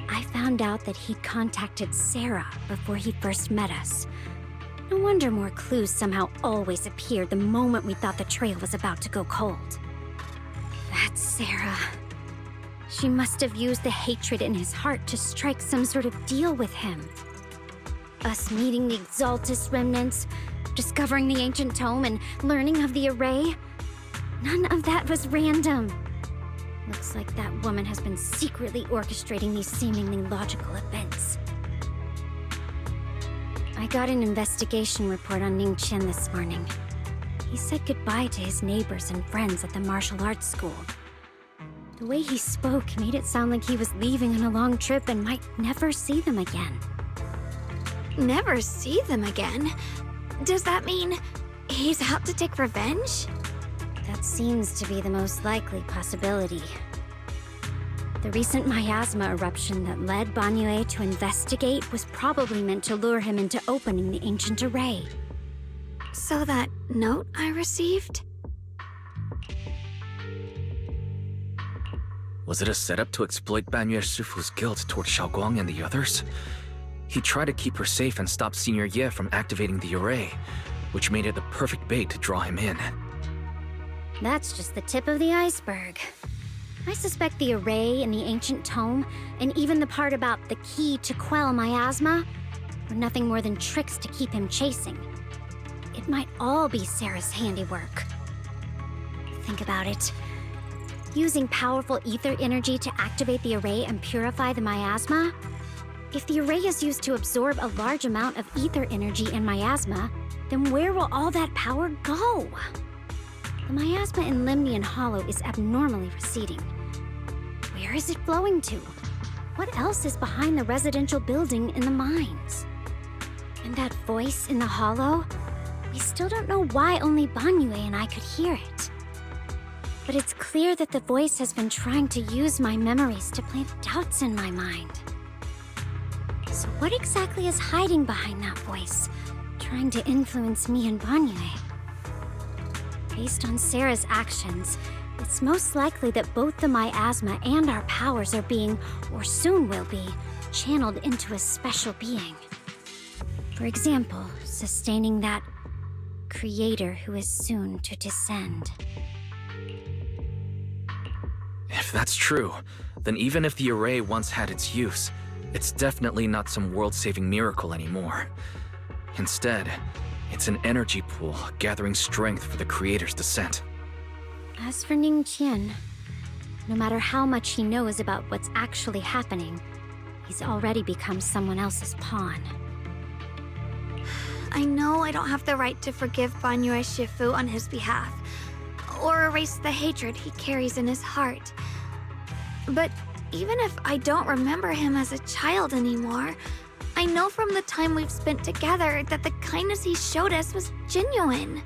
I found out that he'd contacted Sarah before he first met us. No wonder more clues somehow always appeared the moment we thought the trail was about to go cold. That's Sarah. She must have used the hatred in his heart to strike some sort of deal with him. Us meeting the Exaltus remnants, discovering the ancient tome, and learning of the array. None of that was random. Looks like that woman has been secretly orchestrating these seemingly logical events. I got an investigation report on Ning Qian this morning. He said goodbye to his neighbors and friends at the martial arts school. The way he spoke made it sound like he was leaving on a long trip and might never see them again. Never see them again? Does that mean he's out to take revenge? That seems to be the most likely possibility. The recent miasma eruption that led Ban Yue to investigate was probably meant to lure him into opening the ancient array. So that note I received? Was it a setup to exploit Ban Yue Shifu's guilt toward Xiaoguang and the others? He tried to keep her safe and stop Senior Ye from activating the array, which made it the perfect bait to draw him in. That's just the tip of the iceberg. I suspect the array and the ancient tome, and even the part about the key to quell miasma, were nothing more than tricks to keep him chasing. It might all be Sarah's handiwork. Think about it. Using powerful ether energy to activate the array and purify the miasma? If the array is used to absorb a large amount of ether energy and miasma, then where will all that power go? The miasma in Limnian Hollow is abnormally receding. Where is it flowing to? What else is behind the residential building in the mines? And that voice in the hollow? We still don't know why only Ban Yue and I could hear it. But it's clear that the voice has been trying to use my memories to plant doubts in my mind. So what exactly is hiding behind that voice, trying to influence me and Ban Yue? Based on Sarah's actions, it's most likely that both the miasma and our powers are being, or soon will be, channeled into a special being. For example, sustaining that creator who is soon to descend. If that's true, then even if the array once had its use, it's definitely not some world-saving miracle anymore. Instead, it's an energy pool gathering strength for the creator's descent. As for Ning Qian, no matter how much he knows about what's actually happening, he's already become someone else's pawn. I know I don't have the right to forgive Ban Yue Shifu on his behalf, or erase the hatred he carries in his heart. But even if I don't remember him as a child anymore, I know from the time we've spent together that the kindness he showed us was genuine.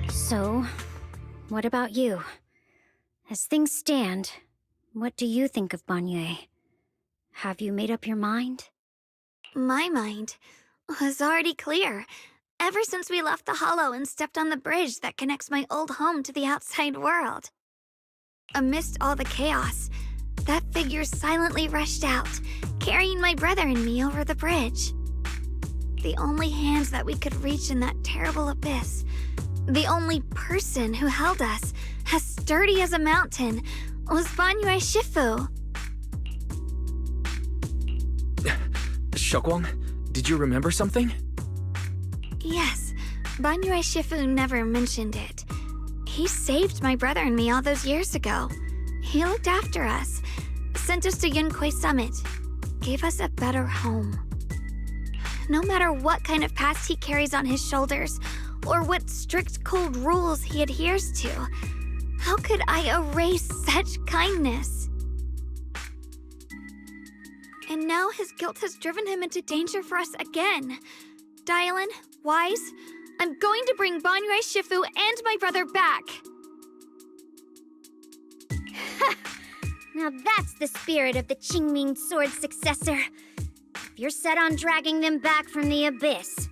So, what about you? As things stand, what do you think of Ban Yue? Have you made up your mind? My mind was already clear, ever since we left the Hollow and stepped on the bridge that connects my old home to the outside world. Amidst all the chaos, that figure silently rushed out, carrying my brother and me over the bridge. The only hands that we could reach in that terrible abyss, the only person who held us, as sturdy as a mountain, was Ban Yue Shifu. Xiaoguang, did you remember something? Yes, Ban Yue Shifu never mentioned it. He saved my brother and me all those years ago. He looked after us, sent us to Yunquei Summit. gave us a better home. No matter what kind of past he carries on his shoulders, or what strict cold rules he adheres to, how could I erase such kindness? And now his guilt has driven him into danger for us again. Dylan, Wise, I'm going to bring Banyue Shifu and my brother back. Now that's the spirit of the Qingming Sword successor. If you're set on dragging them back from the abyss,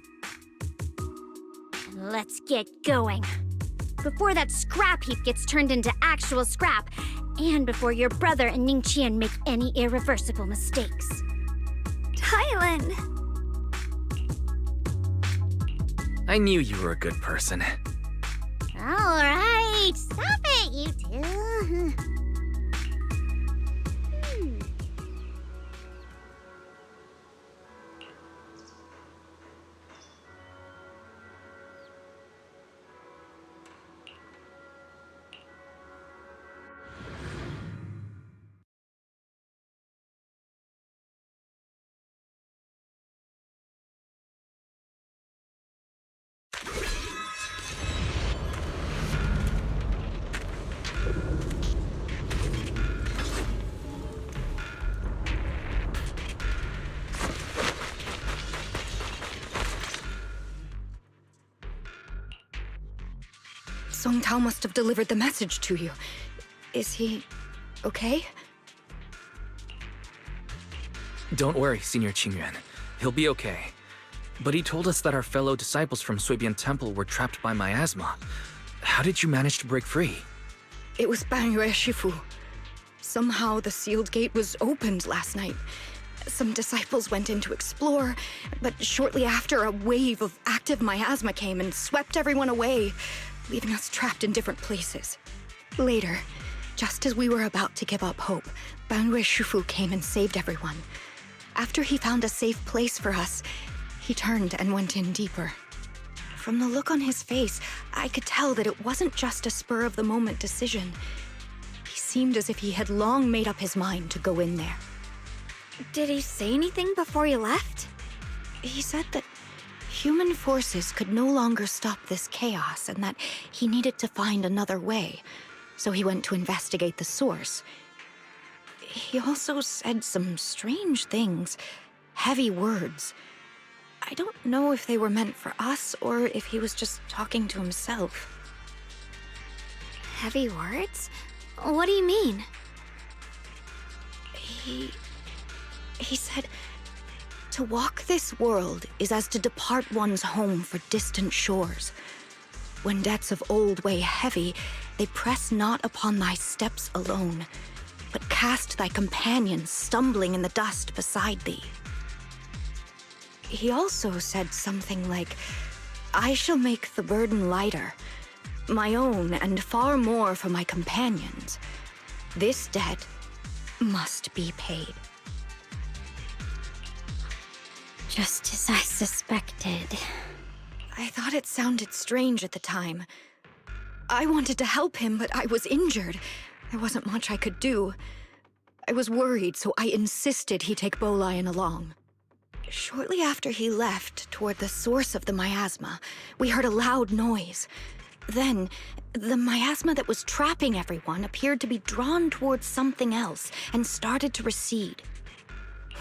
then let's get going. Before that scrap heap gets turned into actual scrap, and before your brother and Ningqian make any irreversible mistakes. Dylan! I knew you were a good person. Alright, stop it, you two. Song Tao must have delivered the message to you. Is he okay? Don't worry, Senior Qingyuan. He'll be okay. But he told us that our fellow disciples from Suibian Temple were trapped by miasma. How did you manage to break free? It was Banyue Shifu. Somehow the sealed gate was opened last night. Some disciples went in to explore, but shortly after, a wave of active miasma came and swept everyone away, leaving us trapped in different places. Later, just as we were about to give up hope, Banyue Shifu came and saved everyone. After he found a safe place for us, he turned and went in deeper. From the look on his face, I could tell that it wasn't just a spur-of-the-moment decision. He seemed as if he had long made up his mind to go in there. Did he say anything before he left? He said that human forces could no longer stop this chaos and that he needed to find another way, so he went to investigate the source. He also said some strange things, heavy words. I don't know if they were meant for us or if he was just talking to himself. Heavy words? What do you mean? He said, to walk this world is as to depart one's home for distant shores. When debts of old weigh heavy, they press not upon thy steps alone, but cast thy companions stumbling in the dust beside thee. He also said something like, I shall make the burden lighter, my own and far more for my companions. This debt must be paid. Just as I suspected. I thought it sounded strange at the time. I wanted to help him, but I was injured. There wasn't much I could do. I was worried, so I insisted he take Bolian along. Shortly after he left, toward the source of the miasma, we heard a loud noise. Then, the miasma that was trapping everyone appeared to be drawn towards something else and started to recede.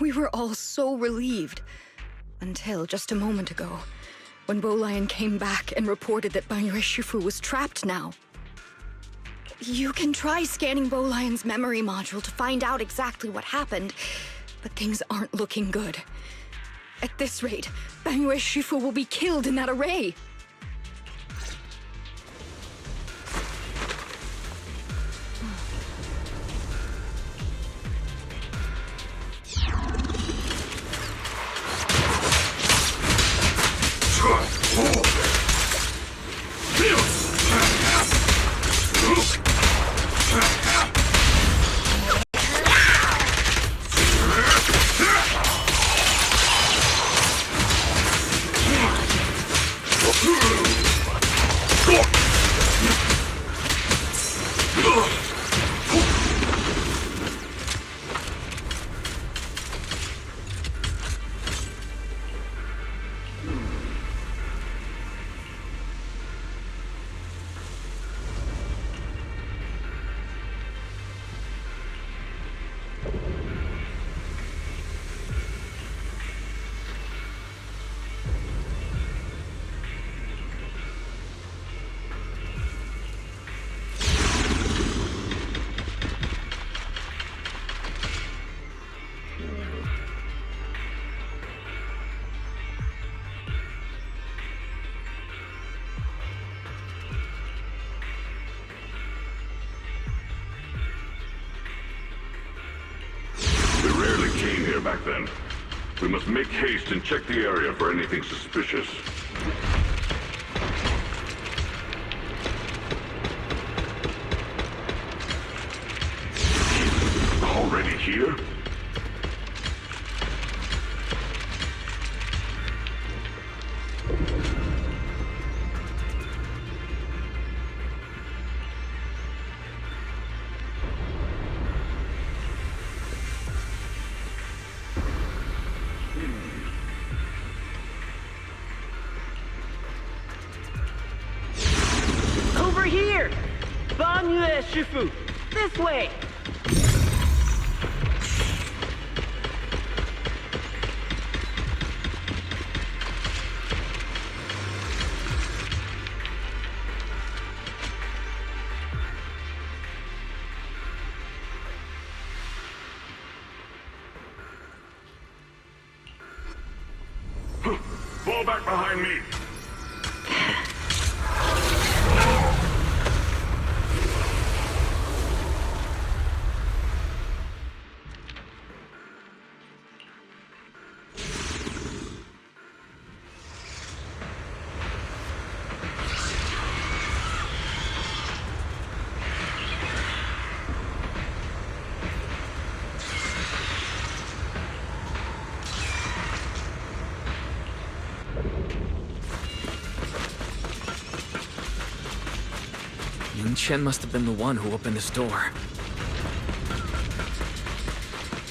We were all so relieved. Until just a moment ago, when Bolian came back and reported that Banyue Shifu was trapped now. You can try scanning Bolian's memory module to find out exactly what happened, but things aren't looking good. At this rate, Banyue Shifu will be killed in that array. back then. We must make haste and check the area for anything suspicious. Already here? Over here! Banyue Shifu! This way! Fall back behind me! Ying Chen must have been the one who opened this door.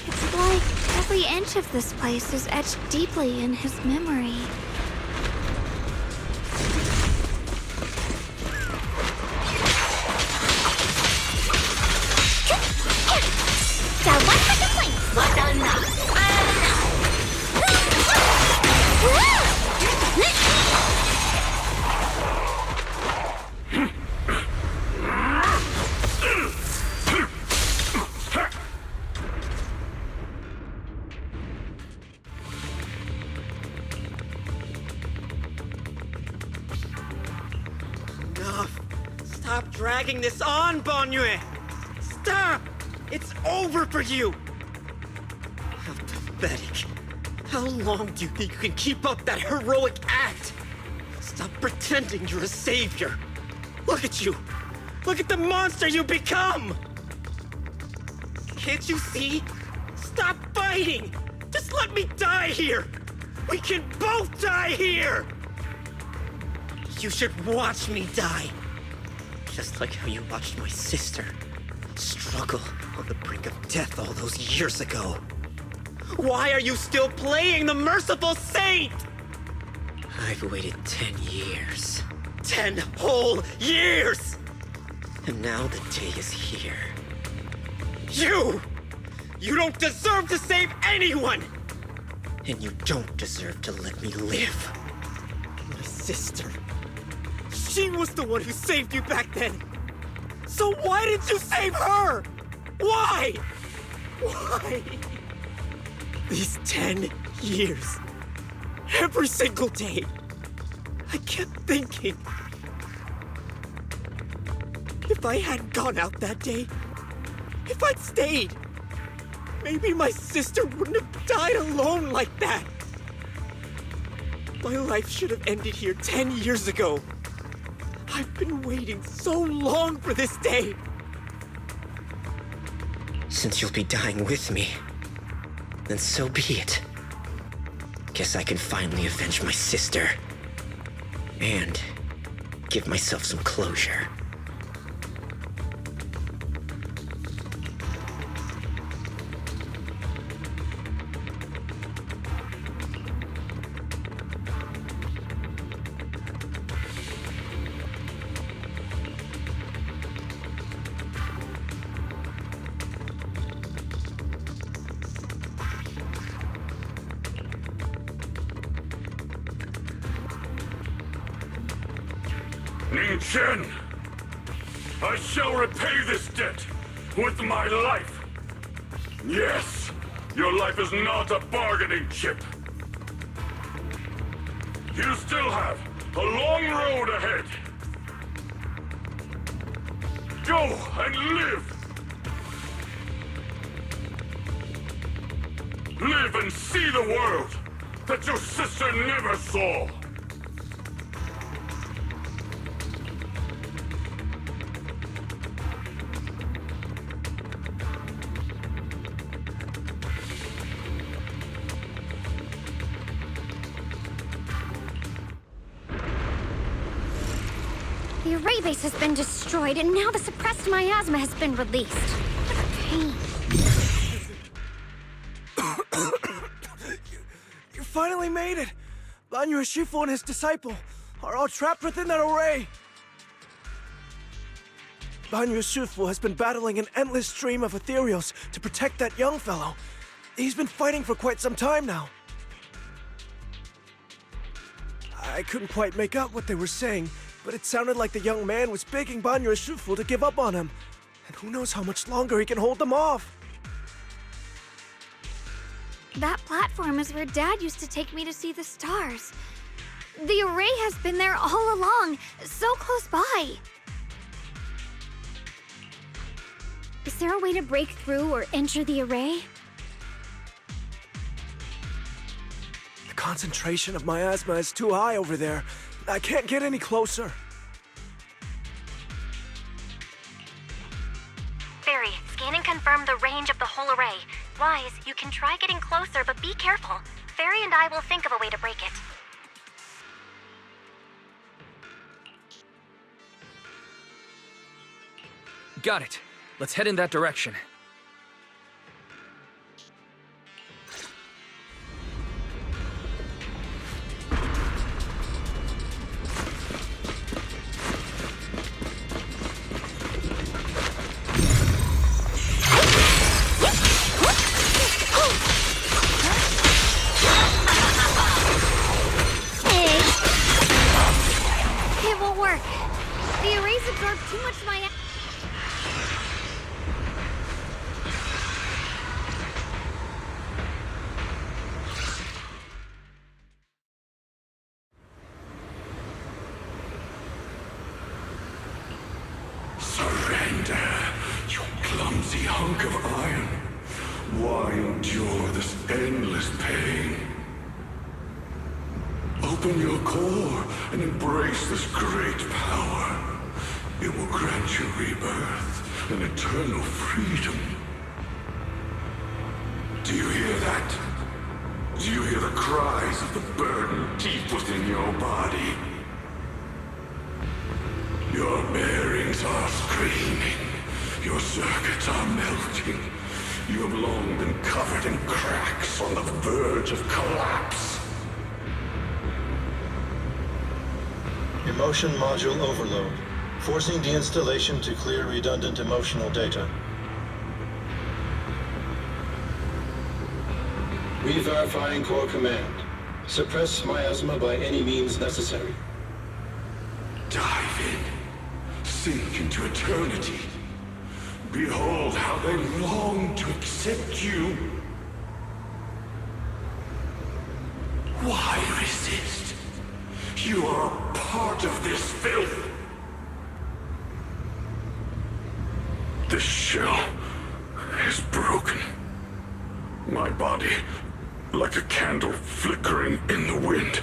It's like every inch of this place is etched deeply in his memory. Enough! Stop dragging this on, Banyue! Stop! It's over for you! How pathetic. How long do you think you can keep up that heroic act? Stop pretending you're a savior. Look at you! Look at the monster you become! Can't you see? Stop fighting! Just let me die here! We can both die here! You should watch me die. Just like how you watched my sister struggle on the brink of death all those years ago. Why are you still playing the merciful saint? I've waited 10 years. 10 whole years! And now the day is here. You don't deserve to save anyone! And you don't deserve to let me live. My sister. She was the one who saved you back then. So why didn't you save her? Why? Why? These 10 years. Every single day. I kept thinking. If I hadn't gone out that day, if I'd stayed, maybe my sister wouldn't have died alone like that. My life should have ended here 10 years ago. I've been waiting so long for this day. Since you'll be dying with me, then so be it. Guess I can finally avenge my sister. And give myself some closure. Ning Chen! I shall repay this debt with my life! Yes! Your life is not a bargaining chip! You still have a long road ahead! Go and live! Live and see the world that your sister never saw! The array base has been destroyed, and now the suppressed miasma has been released. What a pain. You finally made it! Banyu Shifu and his disciple are all trapped within that array! Banyu Shifu has been battling an endless stream of ethereals to protect that young fellow. He's been fighting for quite some time now. I couldn't quite make out what they were saying, but it sounded like the young man was begging Banyu Shifu to give up on him. And who knows how much longer he can hold them off. That platform is where Dad used to take me to see the stars. The array has been there all along, so close by. Is there a way to break through or enter the array? The concentration of miasma is too high over there. I can't get any closer. Fairy, scan and confirm the range of the whole array. Wise, you can try getting closer, but be careful. Fairy and I will think of a way to break it. Got it. Let's head in that direction. It won't work. The arrays absorb too much miasma. Surrender, you clumsy hunk of iron. Why endure this endless pain? Open your core and embrace this great power. It will grant you rebirth and eternal freedom. Do you hear that? Do you hear the cries of the burden deep within your body? Your bearings are screaming. Your circuits are melting. You have long been covered in cracks on the verge of collapse. Emotion module overload. Forcing deinstallation to clear redundant emotional data. Re-verifying core command. Suppress miasma by any means necessary. Dive in. Sink into eternity. Behold how they long to accept you. Why resist? You are a part of this filth. This shell is broken. My body, like a candle flickering in the wind.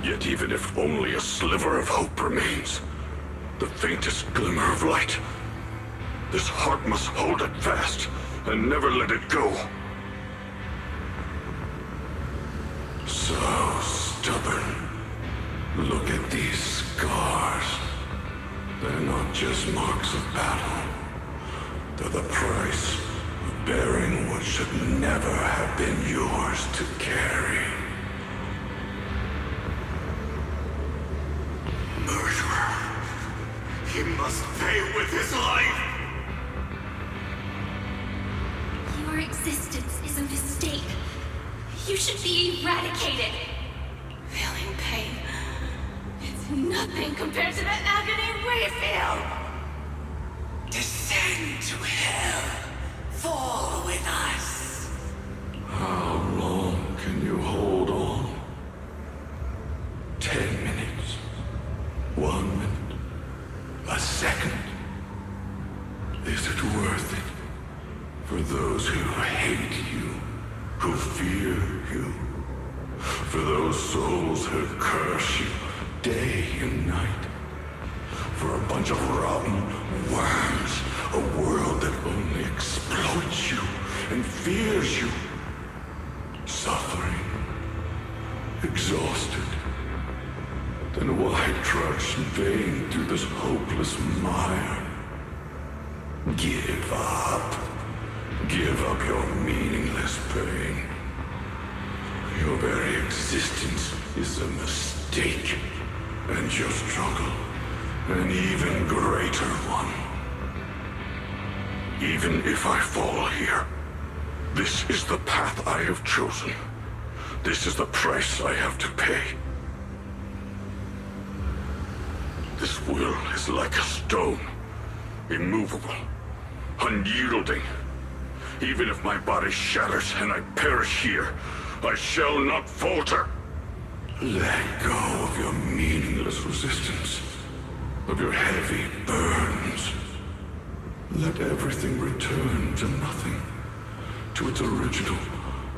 Yet even if only a sliver of hope remains, the faintest glimmer of light, this heart must hold it fast and never let it go. So stubborn. Look at these scars. They're not just marks of battle. They're the price of bearing what should never have been yours to carry. Murderer. He must pay with his life. Your existence is a mistake. You should be eradicated. Feeling pain. It's nothing compared to the agony we feel. Descend to hell. Fall with us. How long can you hold on? 10 minutes. 1 minute. A second. Is it worth it? fear you. For those souls who curse you day and night. For a bunch of rotten worms. A world that only exploits you and fears you. Suffering. Exhausted. Then why trudge in vain through this hopeless mire? Give up. Give up your meaningless pain. Your very existence is a mistake, and your struggle, an even greater one. Even if I fall here, this is the path I have chosen. This is the price I have to pay. This will is like a stone, immovable, unyielding. Even if my body shatters and I perish here, I shall not falter. Let go of your meaningless resistance, of your heavy burdens. Let everything return to nothing, to its original,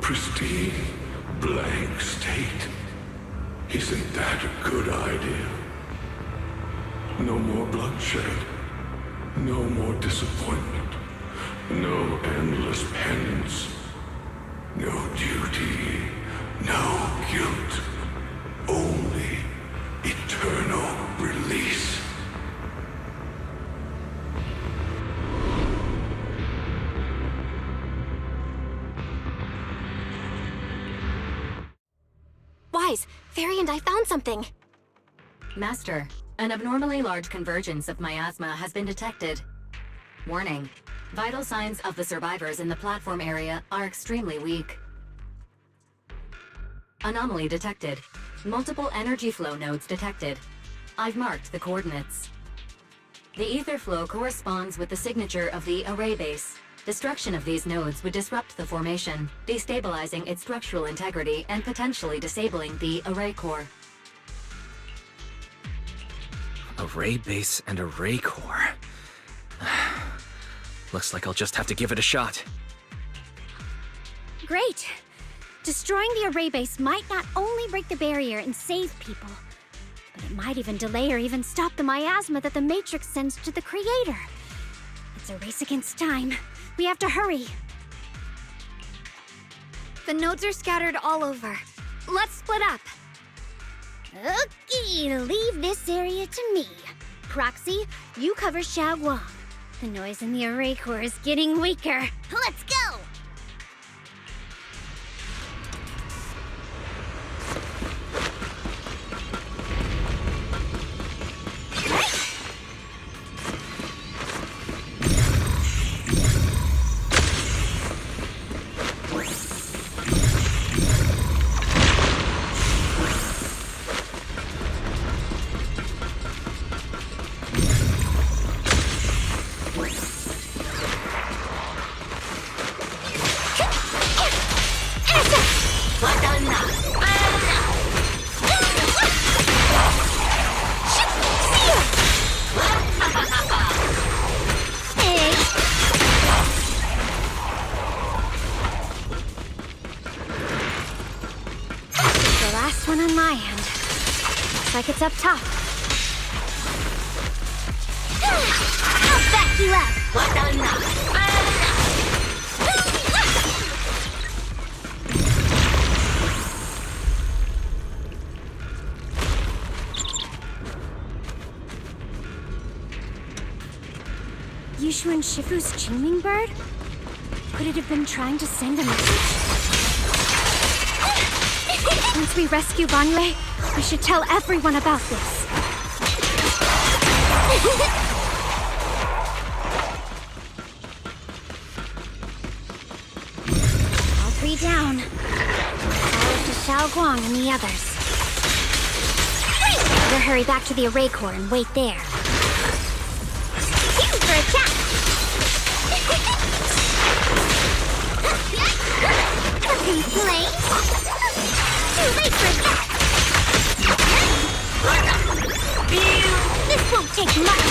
pristine, blank state. Isn't that a good idea? No more bloodshed, no more disappointment, no endless penance, no duty, no guilt, only eternal release. Wise, Fairy and I found something. Master, an abnormally large convergence of miasma has been detected. Warning. Vital signs of the survivors in the platform area are extremely weak. Anomaly detected. Multiple energy flow nodes detected. I've marked the coordinates. The ether flow corresponds with the signature of the array base. Destruction of these nodes would disrupt the formation, destabilizing its structural integrity and potentially disabling the array core. Array base and array core. Looks like I'll just have to give it a shot. Great! Destroying the array base might not only break the barrier and save people, but it might even delay or even stop the miasma that the Matrix sends to the Creator. It's a race against time. We have to hurry. The nodes are scattered all over. Let's split up. Okay, leave this area to me. Proxy, you cover Xiaoguang. The noise in the array core is getting weaker. Let's go! One on my end. Looks like it's up top. I'll back you up. Yushu and Shifu's Qingming bird? Could it have been trying to send a message? Once we rescue Banyue, we should tell everyone about this. All three down. All up to Xiaoguang and the others. Better hurry back to the array core and wait there. Cue for attack! Complaints? Too late for that! This won't take much!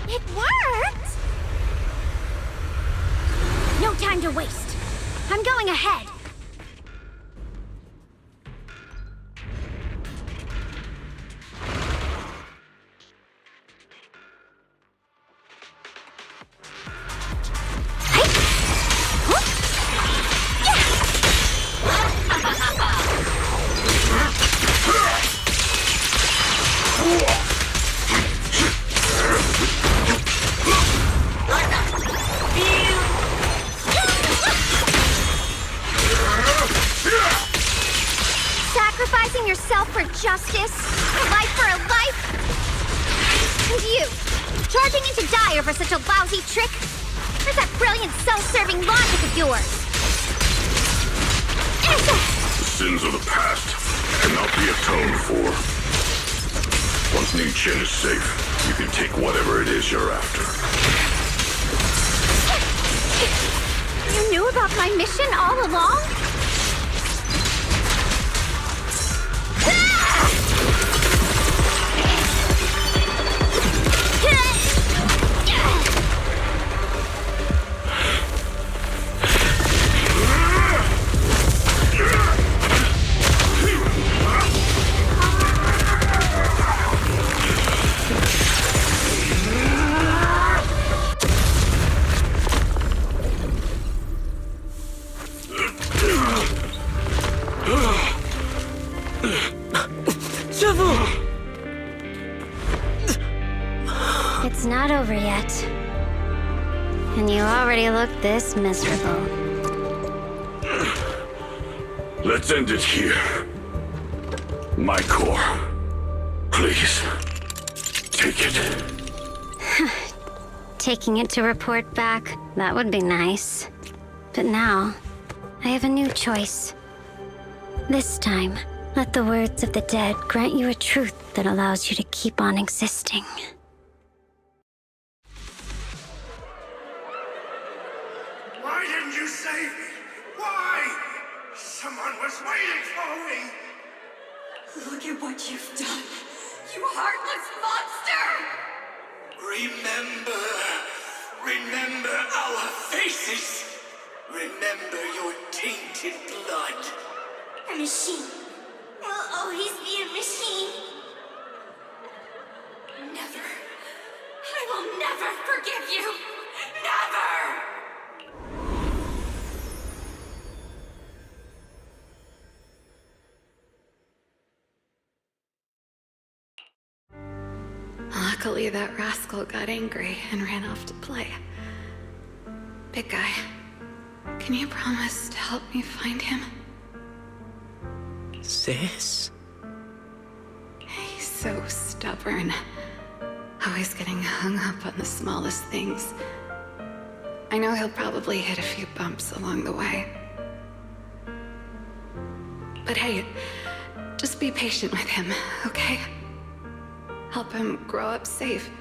It worked! No time to waste. I'm I'm going ahead. Sacrificing yourself for justice? A life for a life? And you, charging into die over such a lousy trick? Where's that brilliant self-serving logic of yours? The sins of the past cannot be atoned for. Once Ning Chen is safe, you can take whatever it is you're after. You knew about my mission all along? It's not over yet. And you already look this miserable. Let's end it here. My core. Please. Take it. Taking it to report back, that would be nice. But now, I have a new choice. This time, let the words of the dead grant you a truth that allows you to keep on existing. Why didn't you save me? Why? Someone was waiting for me! Look at what you've done, you heartless monster! Remember our faces! Remember your tainted blood! A machine will always be a machine. Never. I will never forgive you! Never! Luckily, that rascal got angry and ran off to play. Big guy, can you promise to help me find him? Sis? He's so stubborn. Always getting hung up on the smallest things. I know he'll probably hit a few bumps along the way. But hey, just be patient with him, okay? Help him grow up safe,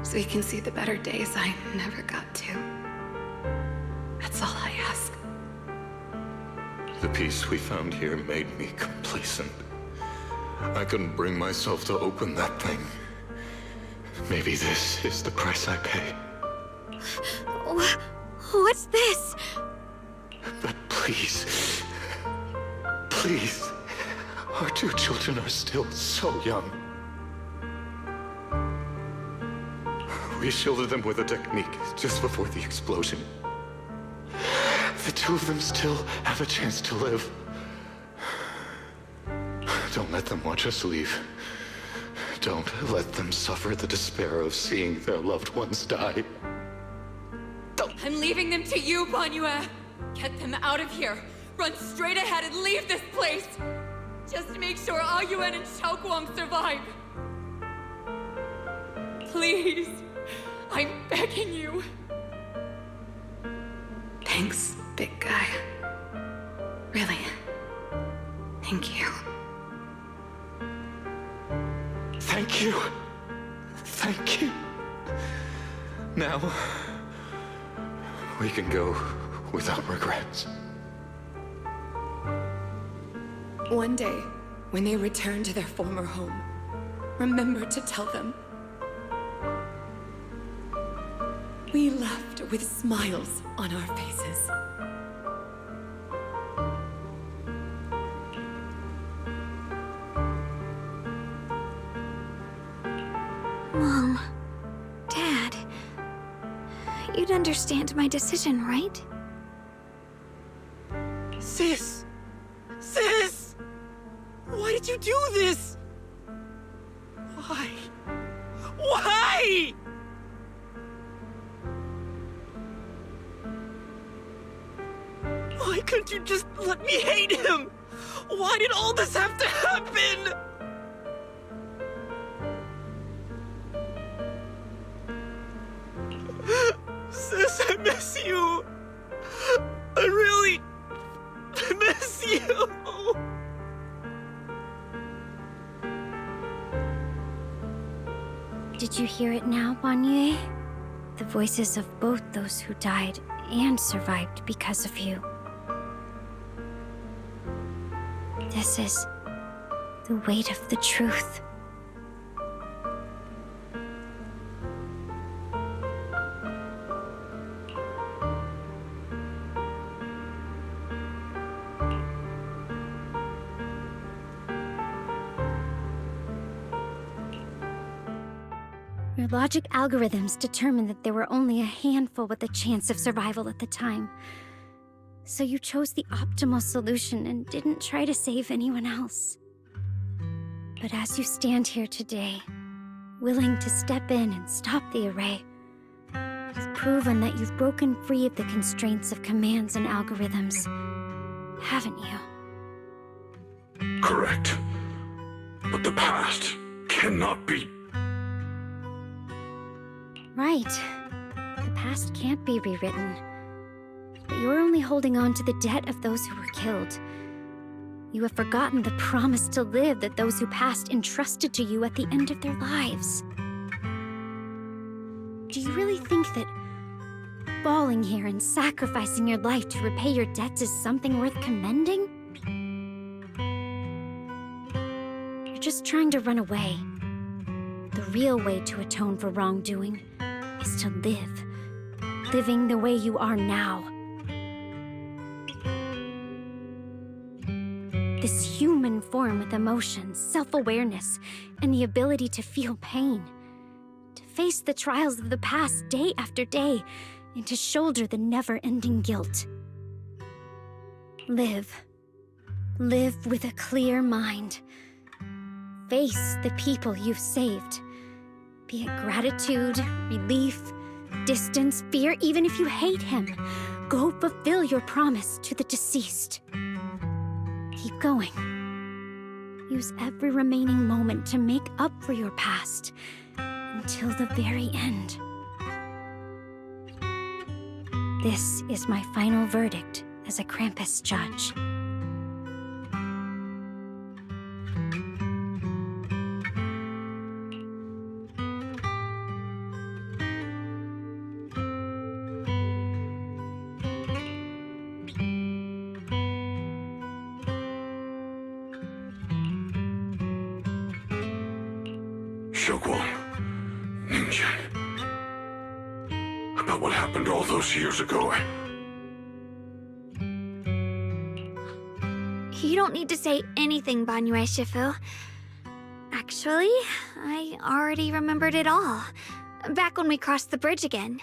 so he can see the better days I never got to. That's all I ask. The peace we found here made me complacent. I couldn't bring myself to open that thing. Maybe this is the price I pay. What's this? But please, please, our two children are still so young. We shielded them with a technique just before the explosion. The two of them still have a chance to live. Don't let them watch us leave. Don't let them suffer the despair of seeing their loved ones die. I'm leaving them to you, Banyue. Get them out of here. Run straight ahead and leave this place. Just to make sure Ayuan and Xiaoguang survive. Please. I'm begging you. Thanks, big guy. Really. Thank you. Thank you. Thank you. Now, we can go without regrets. One day, when they return to their former home, remember to tell them we left with smiles on our faces. You'd understand my decision, right? Sis! Sis! Why did you do this? Why? Why? Why couldn't you just let me hate him? Why did all this have to happen? Sis, I miss you. I really miss you. Did you hear it now, Banyue? The voices of both those who died and survived because of you. This is the weight of the truth. Your logic algorithms determined that there were only a handful with a chance of survival at the time. So you chose the optimal solution and didn't try to save anyone else. But as you stand here today, willing to step in and stop the array, you've proven that you've broken free of the constraints of commands and algorithms, haven't you? Correct. But the past cannot be. Right. The past can't be rewritten. But you're only holding on to the debt of those who were killed. You have forgotten the promise to live that those who passed entrusted to you at the end of their lives. Do you really think that falling here and sacrificing your life to repay your debts is something worth commending? You're just trying to run away. The real way to atone for wrongdoing is to live. Living the way you are now. This human form with emotions, self-awareness, and the ability to feel pain. To face the trials of the past day after day, and to shoulder the never-ending guilt. Live. Live with a clear mind. Face the people you've saved. Be it gratitude, relief, distance, fear, even if you hate him. Go fulfill your promise to the deceased. Keep going. Use every remaining moment to make up for your past until the very end. This is my final verdict as a Krampus judge. About what happened all those years ago. You don't need to say anything, Banyue Shifu. Actually, I already remembered it all. Back when we crossed the bridge again.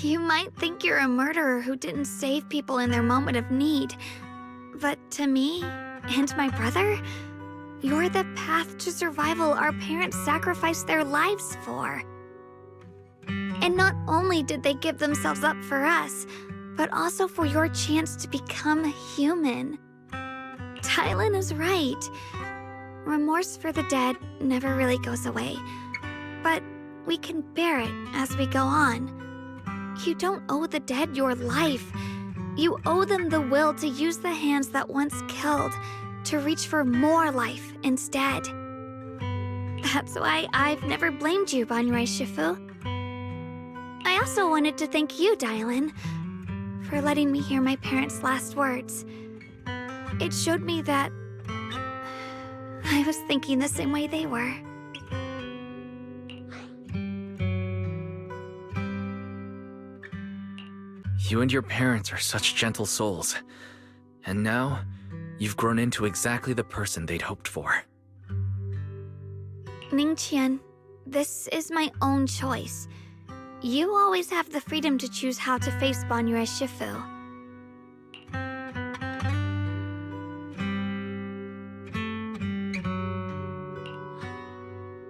You might think you're a murderer who didn't save people in their moment of need. But to me, and my brother, you're the path to survival our parents sacrificed their lives for. And not only did they give themselves up for us, but also for your chance to become human. Tylan is right. Remorse for the dead never really goes away. But we can bear it as we go on. You don't owe the dead your life. You owe them the will to use the hands that once killed to reach for more life instead. That's why I've never blamed you, Banyue Shifu. I also wanted to thank you, Dylan, for letting me hear my parents' last words. It showed me that I was thinking the same way they were. You and your parents are such gentle souls. And now, you've grown into exactly the person they'd hoped for. Ningqian, This is my own choice. You always have the freedom to choose how to face Banyue Shifu.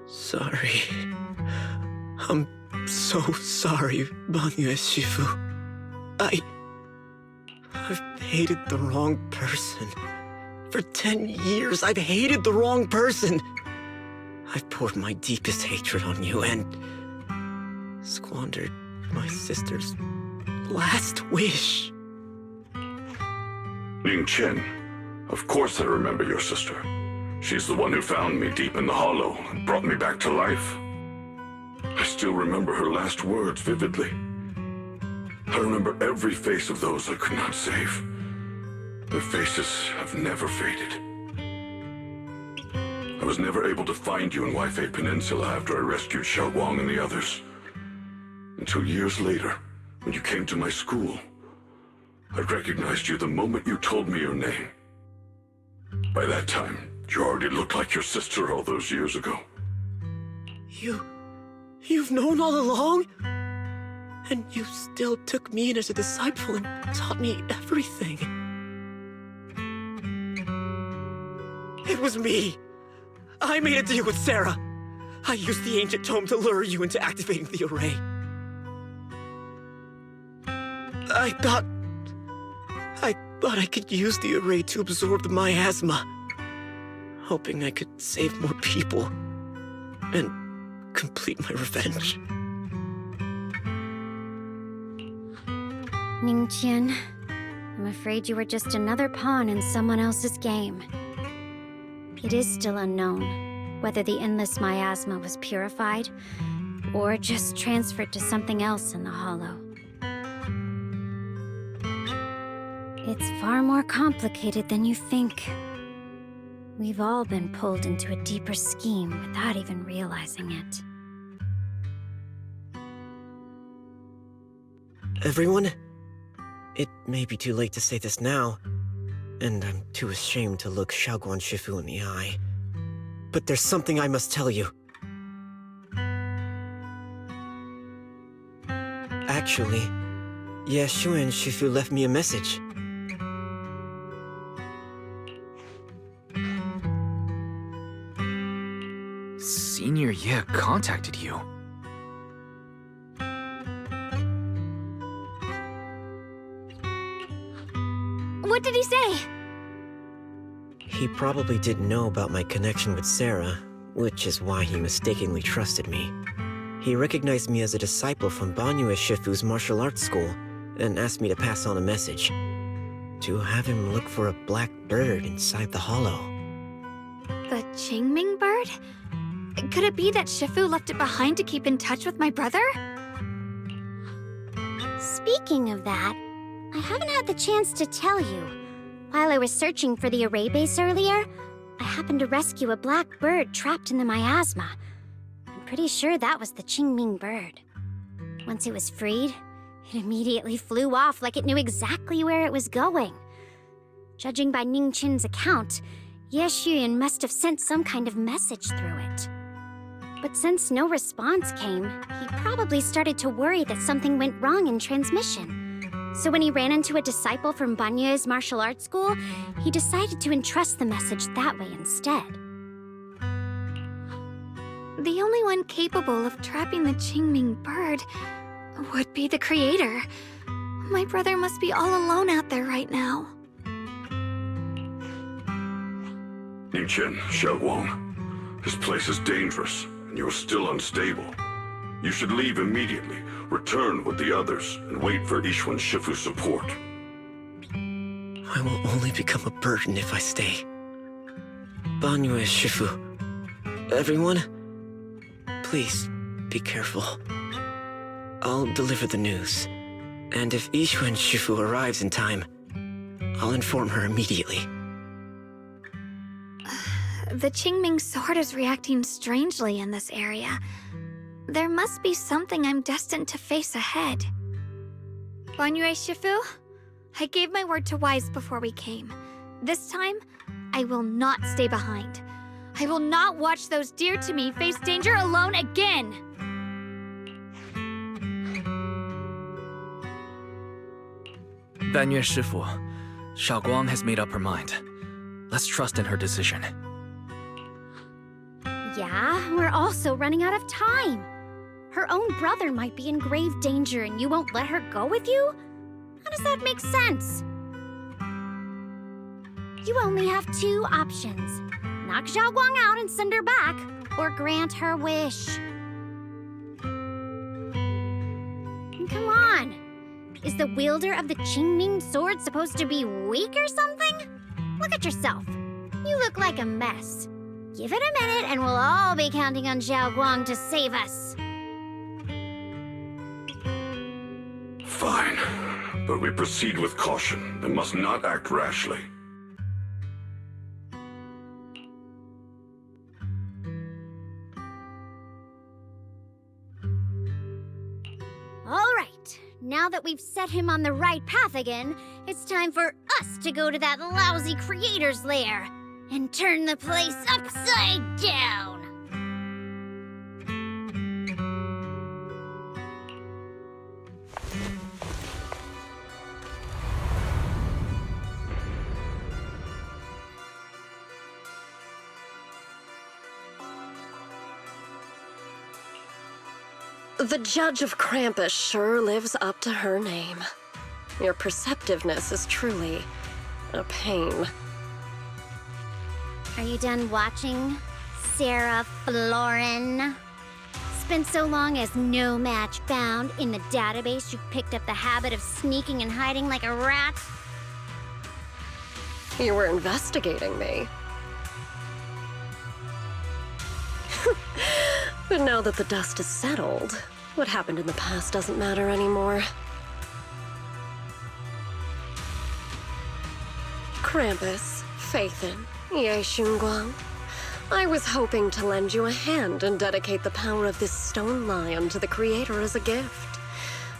Sorry. I'm so sorry, Banyue Shifu. I've hated the wrong person. For 10 years, I've hated the wrong person. I've poured my deepest hatred on you and squandered my sister's last wish. Ning Chen, of course I remember your sister. She's the one who found me deep in the hollow and brought me back to life. I still remember her last words vividly. I remember every face of those I could not save. Their faces have never faded. I was never able to find you in Waifei Peninsula after I rescued Xiaoguang and the others. Until years later, when you came to my school, I recognized you the moment you told me your name. By that time, you already looked like your sister all those years ago. You've known all along? And you still took me in as a disciple and taught me everything. It was me. I made a deal with Sarah. I used the ancient tome to lure you into activating the array. I thought I could use the array to absorb the miasma, hoping I could save more people and complete my revenge. Ning Qian, I'm afraid you were just another pawn in someone else's game. It is still unknown whether the endless miasma was purified or just transferred to something else in the hollow. It's far more complicated than you think. We've all been pulled into a deeper scheme without even realizing it. Everyone, it may be too late to say this now, and I'm too ashamed to look Xiaoguang Shifu in the eye. But there's something I must tell you. Actually, Xuan Shifu left me a message. Senior Ye contacted you. What did he say? He probably didn't know about my connection with Sarah, which is why he mistakenly trusted me. He recognized me as a disciple from Banyue Shifu's martial arts school, and asked me to pass on a message. To have him look for a black bird inside the hollow. The Qingming bird? Could it be that Shifu left it behind to keep in touch with my brother? Speaking of that, I haven't had the chance to tell you. While I was searching for the array base earlier, I happened to rescue a black bird trapped in the miasma. I'm pretty sure that was the Qingming bird. Once it was freed, it immediately flew off like it knew exactly where it was going. Judging by Ning Qin's account, Ye Xuan must have sent some kind of message through it. But since no response came, he probably started to worry that something went wrong in transmission. So when he ran into a disciple from Banyue's martial arts school, he decided to entrust the message that way instead. The only one capable of trapping the Qingming bird would be the creator. My brother must be all alone out there right now. Ning Chen, Xiaoguang, this place is dangerous, and you're still unstable. You should leave immediately, return with the others, and wait for Yixuan Shifu's support. I will only become a burden if I stay. Banyue Shifu, everyone, please be careful. I'll deliver the news, and if Yixuan Shifu arrives in time, I'll inform her immediately. The Qingming sword is reacting strangely in this area. There must be something I'm destined to face ahead. Banyue Shifu, I gave my word to Wise before we came. This time, I will not stay behind. I will not watch those dear to me face danger alone again! Banyue Shifu, Xiaoguang has made up her mind. Let's trust in her decision. Yeah, we're also running out of time. Her own brother might be in grave danger and you won't let her go with you? How does that make sense? You only have two options. Knock Xiaoguang out and send her back, or grant her wish. Come on! Is the wielder of the Qingming sword supposed to be weak or something? Look at yourself. You look like a mess. Give it a minute and we'll all be counting on Xiaoguang to save us. Fine, but we proceed with caution and must not act rashly. All right, now that we've set him on the right path again, it's time for us to go to that lousy creator's lair and turn the place upside down. The Judge of Krampus sure lives up to her name. Your perceptiveness is truly a pain. Are you done watching, Sarah Florin? Spent so long as no match found in the database, you picked up the habit of sneaking and hiding like a rat? You were investigating me. But now that the dust is settled, what happened in the past doesn't matter anymore. Krampus, Faithin, Ye Xunguang, I was hoping to lend you a hand and dedicate the power of this stone lion to the Creator as a gift.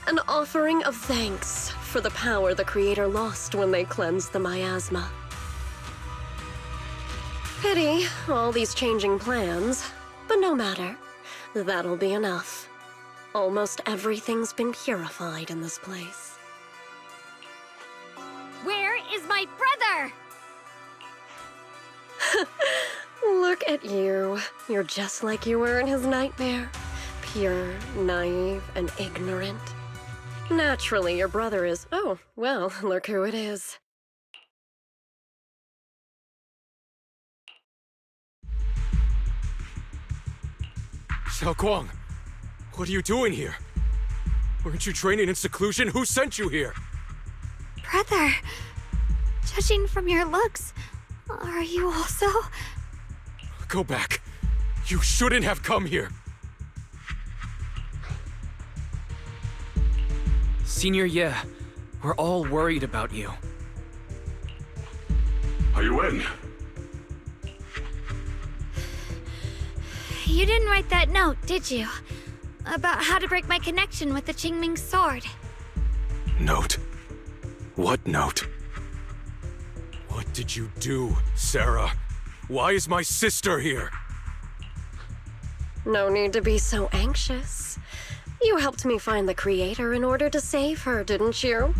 An offering of thanks for the power the Creator lost when they cleansed the miasma. Pity, all these changing plans, but no matter. That'll be enough. Almost everything's been purified in this place. Where is my brother? Look at you. You're just like you were in his nightmare. Pure, naive, and ignorant. Naturally, your brother is... Oh, well, look who it is. Xiaoguang, what are you doing here? Weren't you training in seclusion? Who sent you here? Brother, judging from your looks, are you also... Go back. You shouldn't have come here. Senior Ye, we're all worried about you. Are you in? You didn't write that note, did you? About how to break my connection with the Qingming sword. Note? What note? What did you do, Sarah? Why is my sister here? No need to be so anxious. You helped me find the Creator in order to save her, didn't you?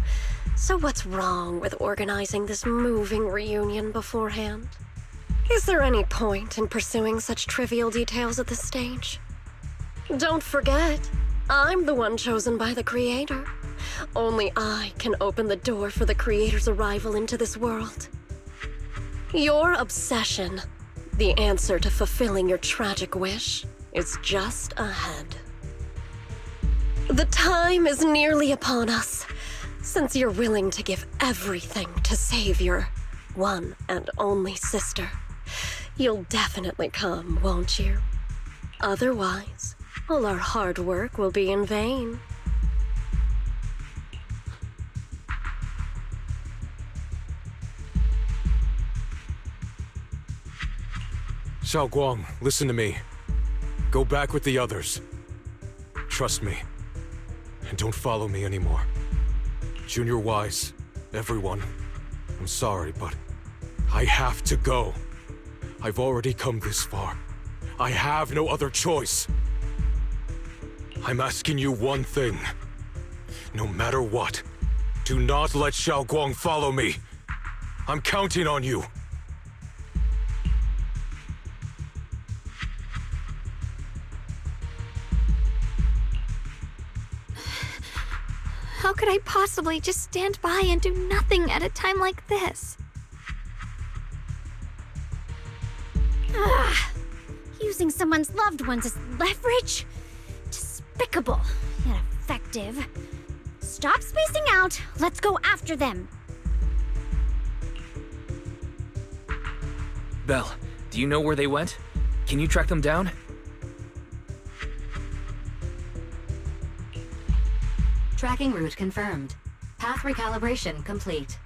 So what's wrong with organizing this moving reunion beforehand? Is there any point in pursuing such trivial details at this stage? Don't forget, I'm the one chosen by the Creator. Only I can open the door for the Creator's arrival into this world. Your obsession, the answer to fulfilling your tragic wish, is just ahead. The time is nearly upon us, since you're willing to give everything to save your one and only sister. You'll definitely come, won't you? Otherwise, all our hard work will be in vain. Xiaoguang, listen to me. Go back with the others. Trust me. And don't follow me anymore. Junior Wise, everyone, I'm sorry, but I have to go. I've already come this far. I have no other choice. I'm asking you one thing. No matter what, do not let Xiaoguang follow me. I'm counting on you. How could I possibly just stand by and do nothing at a time like this? Ah, using someone's loved ones as leverage? Despicable, yet effective. Stop spacing out. Let's go after them. Belle, do you know where they went? Can you track them down? Tracking route confirmed. Path recalibration complete.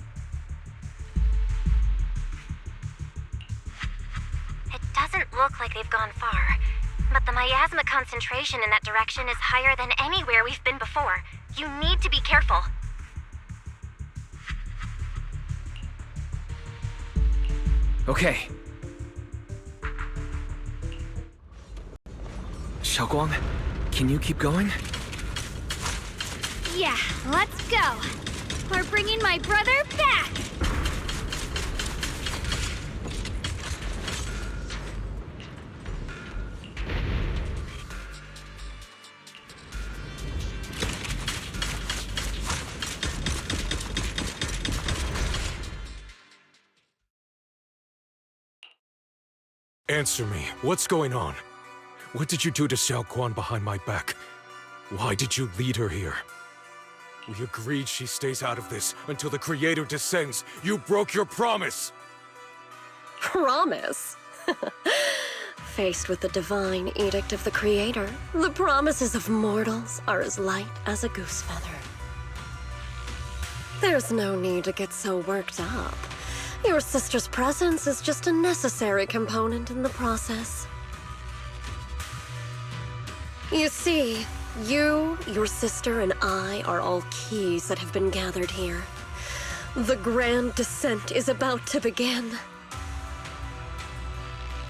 It doesn't look like they've gone far, but the miasma concentration in that direction is higher than anywhere we've been before. You need to be careful. Okay. Xiaoguang, can you keep going? Yeah, let's go. We're bringing my brother back. Answer me. What's going on? What did you do to Xiaoguang behind my back? Why did you lead her here? We agreed she stays out of this until the Creator descends. You broke your promise! Promise? Faced with the divine edict of the Creator, the promises of mortals are as light as a goose feather. There's no need to get so worked up. Your sister's presence is just a necessary component in the process. You see, you, your sister, and I are all keys that have been gathered here. The grand descent is about to begin.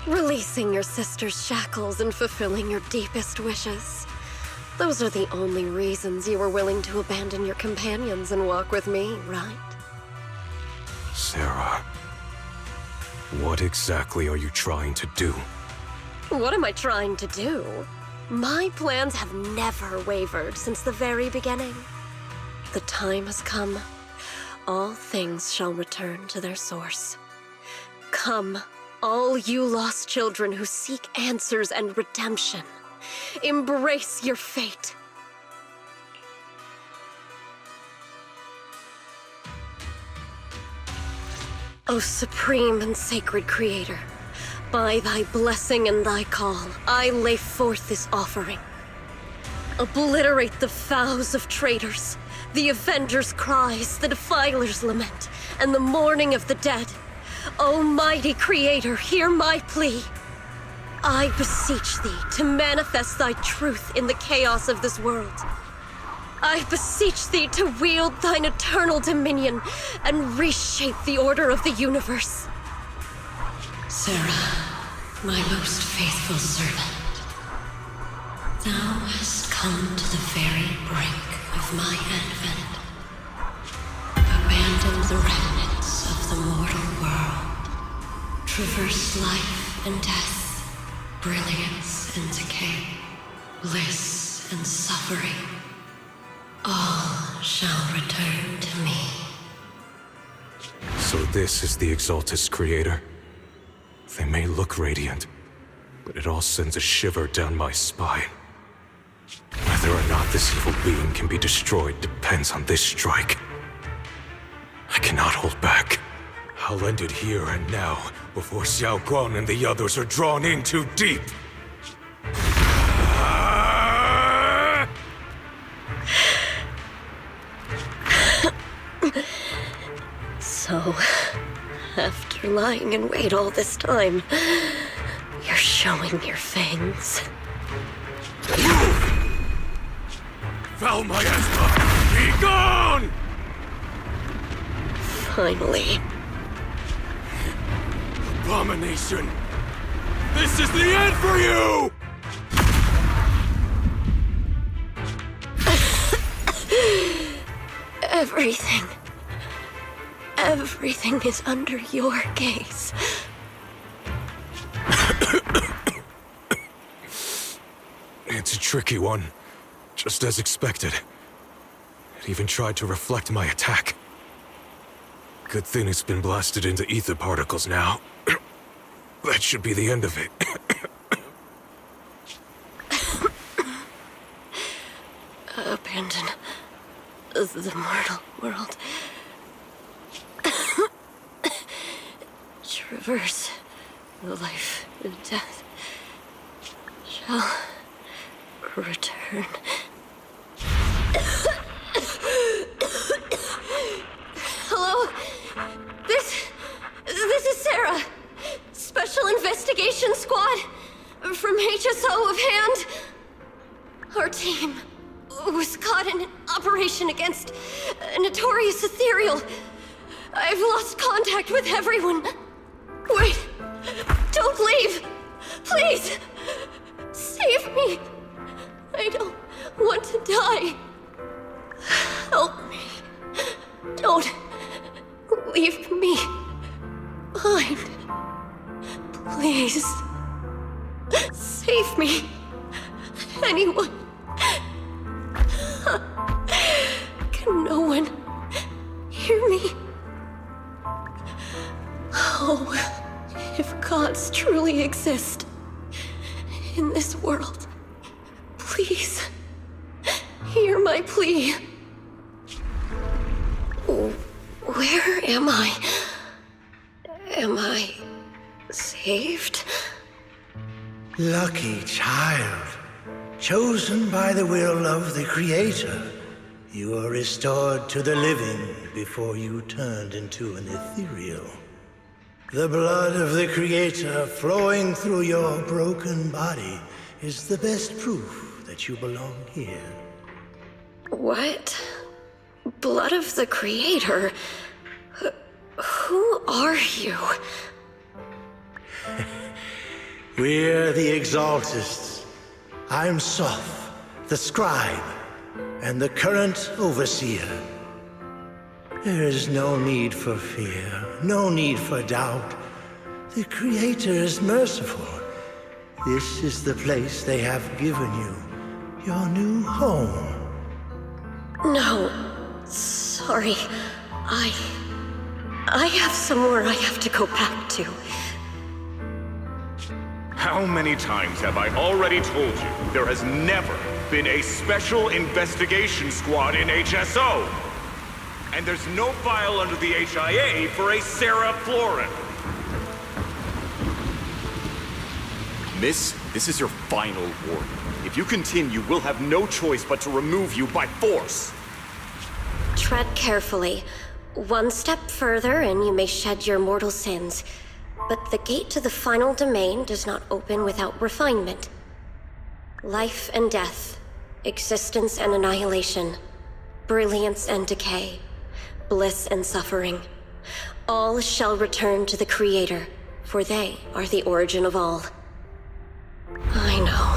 Releasing your sister's shackles and fulfilling your deepest wishes. Those are the only reasons you were willing to abandon your companions and walk with me, right? Sarah, what exactly are you trying to do? What am I trying to do? My plans have never wavered since the very beginning. The time has come. All things shall return to their source. Come, all you lost children who seek answers and redemption. Embrace your fate. O supreme and sacred Creator, by thy blessing and thy call, I lay forth this offering. Obliterate the vows of traitors, the avengers' cries, the defilers' lament, and the mourning of the dead. Almighty Creator, hear my plea. I beseech thee to manifest thy truth in the chaos of this world. I beseech thee to wield thine eternal dominion and reshape the order of the universe. Sarah, my most faithful servant, thou hast come to the very brink of my advent. Abandon the remnants of the mortal world. Traverse life and death, brilliance and decay, bliss and suffering. All shall return to me. So this is the Exaltus Creator. They may look radiant, but it all sends a shiver down my spine. Whether or not this evil being can be destroyed depends on this strike. I cannot hold back. I'll end it here and now, before Xiaoguang and the others are drawn in too deep. So, after lying in wait all this time, you're showing your fangs. Foul miasma, be gone! Finally. Abomination, This is the end for you! Everything is under your gaze. It's a tricky one, just as expected. It even tried to reflect my attack. Good thing it's been blasted into ether particles now. That should be the end of it. Abandon the mortal world. Traverse life and death. Shall return. Hello? This is Sarah. Special Investigation Squad from HSO of Hand. Our team was caught in an operation against a notorious ethereal. I've lost contact with everyone. Wait! Don't leave! Please! Save me! I don't want to die. Help me. Don't leave me behind. Please. Save me. Anyone. Can no one hear me? Oh, if gods truly exist in this world, please hear my plea. Where am I? Am I saved? Lucky child, chosen by the will of the Creator. You were restored to the living before you turned into an ethereal. The blood of the Creator flowing through your broken body is the best proof that you belong here. What? Blood of the Creator? Who are you? We're the Exaltists. I'm Soph, the Scribe, and the current Overseer. There is no need for fear, no need for doubt. The Creator is merciful. This is the place they have given you, your new home. No, sorry. I have somewhere I have to go back to. How many times have I already told you there has never been a special investigation squad in HSO? And there's no file under the HIA for a Sarah Florin. Miss, this is your final warning. If you continue, we'll have no choice but to remove you by force. Tread carefully. One step further and you may shed your mortal sins. But the gate to the final domain does not open without refinement. Life and death, existence and annihilation, brilliance and decay, bliss and suffering. All shall return to the Creator, for they are the origin of all. I know.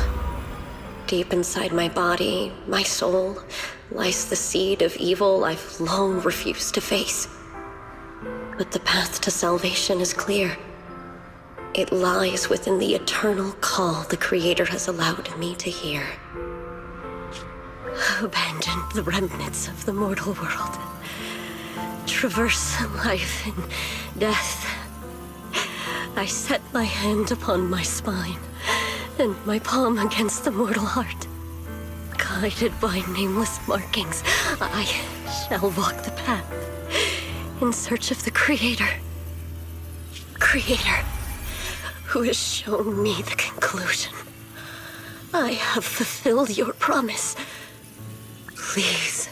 Deep inside my body, my soul, lies the seed of evil I've long refused to face. But the path to salvation is clear. It lies within the eternal call the Creator has allowed me to hear. Abandon the remnants of the mortal world. Traverse life and death. I set my hand upon my spine, and my palm against the mortal heart. Guided by nameless markings, I shall walk the path in search of the Creator. Creator, who has shown me the conclusion. I have fulfilled your promise. Please,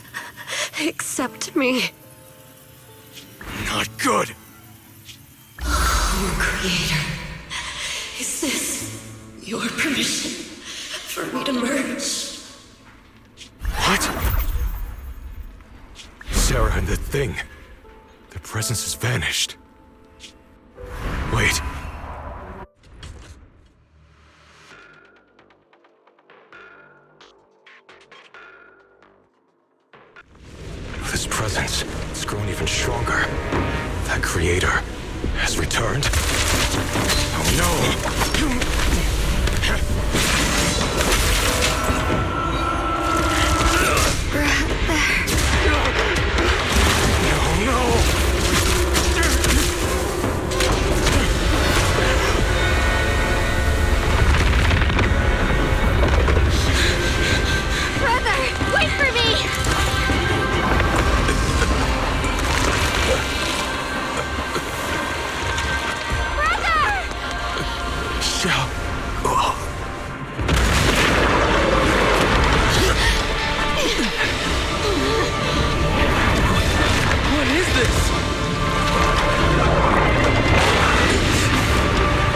accept me. Not good. Oh, Creator. Is this your permission for me to merge? What? Sarah and the thing. Their presence has vanished. Wait. grown even stronger. That creator has returned? Oh no! Oh no! Wait for me! Brother! Xiao. What is this?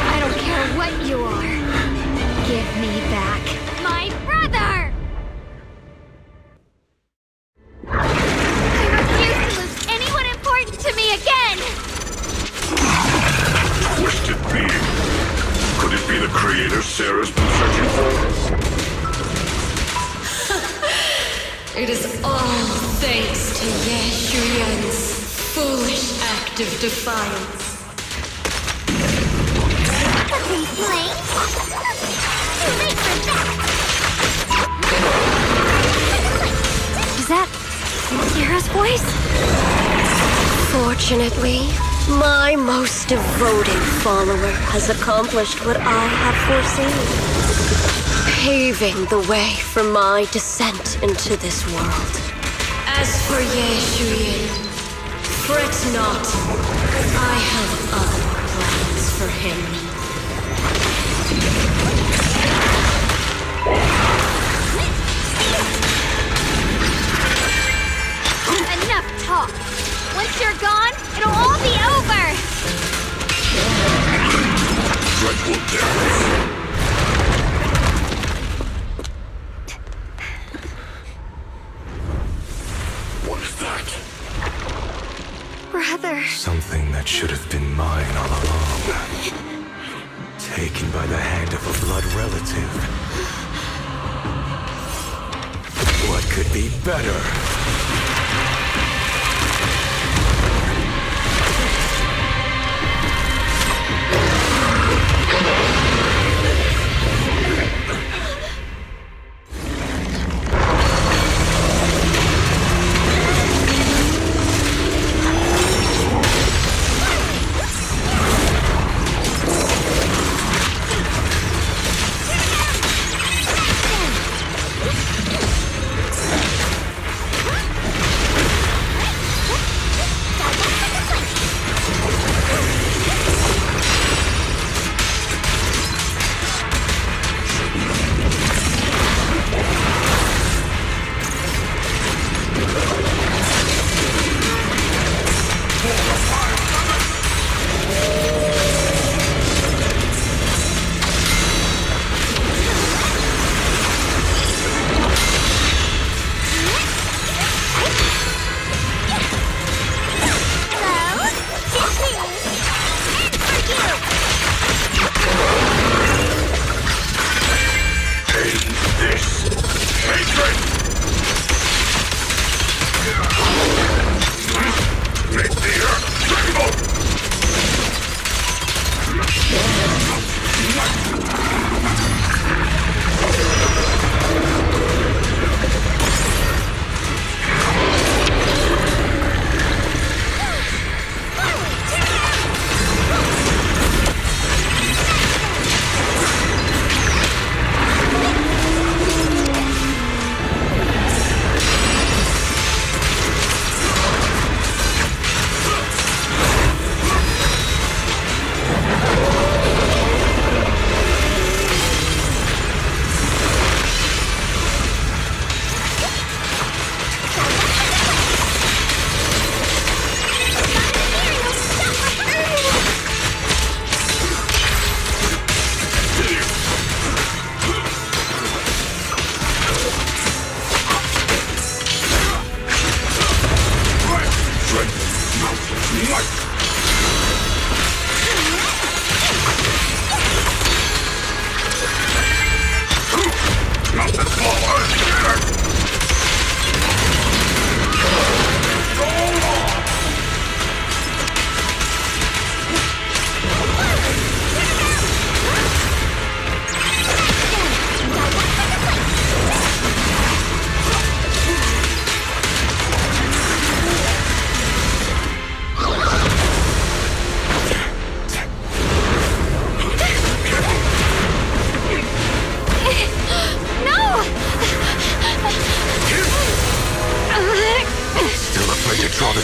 I don't care what you are. Give me back my brother! I refuse to lose anyone important to me again! Twisted being. Could it be the creator Sarah's been searching for? It is all thanks to Ye Shuyan's foolish act of defiance. Please, Blake. Too late for that. Is that Sarah's voice? Fortunately, my most devoted follower has accomplished what I have foreseen, paving the way for my descent into this world. As for Ye Shuyan, fret not. I have other plans for him. Enough talk! Once you're gone, it'll all be over! Dreadful death. What is that? Brother. Something that should have been mine all along. Taken by the hand of a blood relative. What could be better?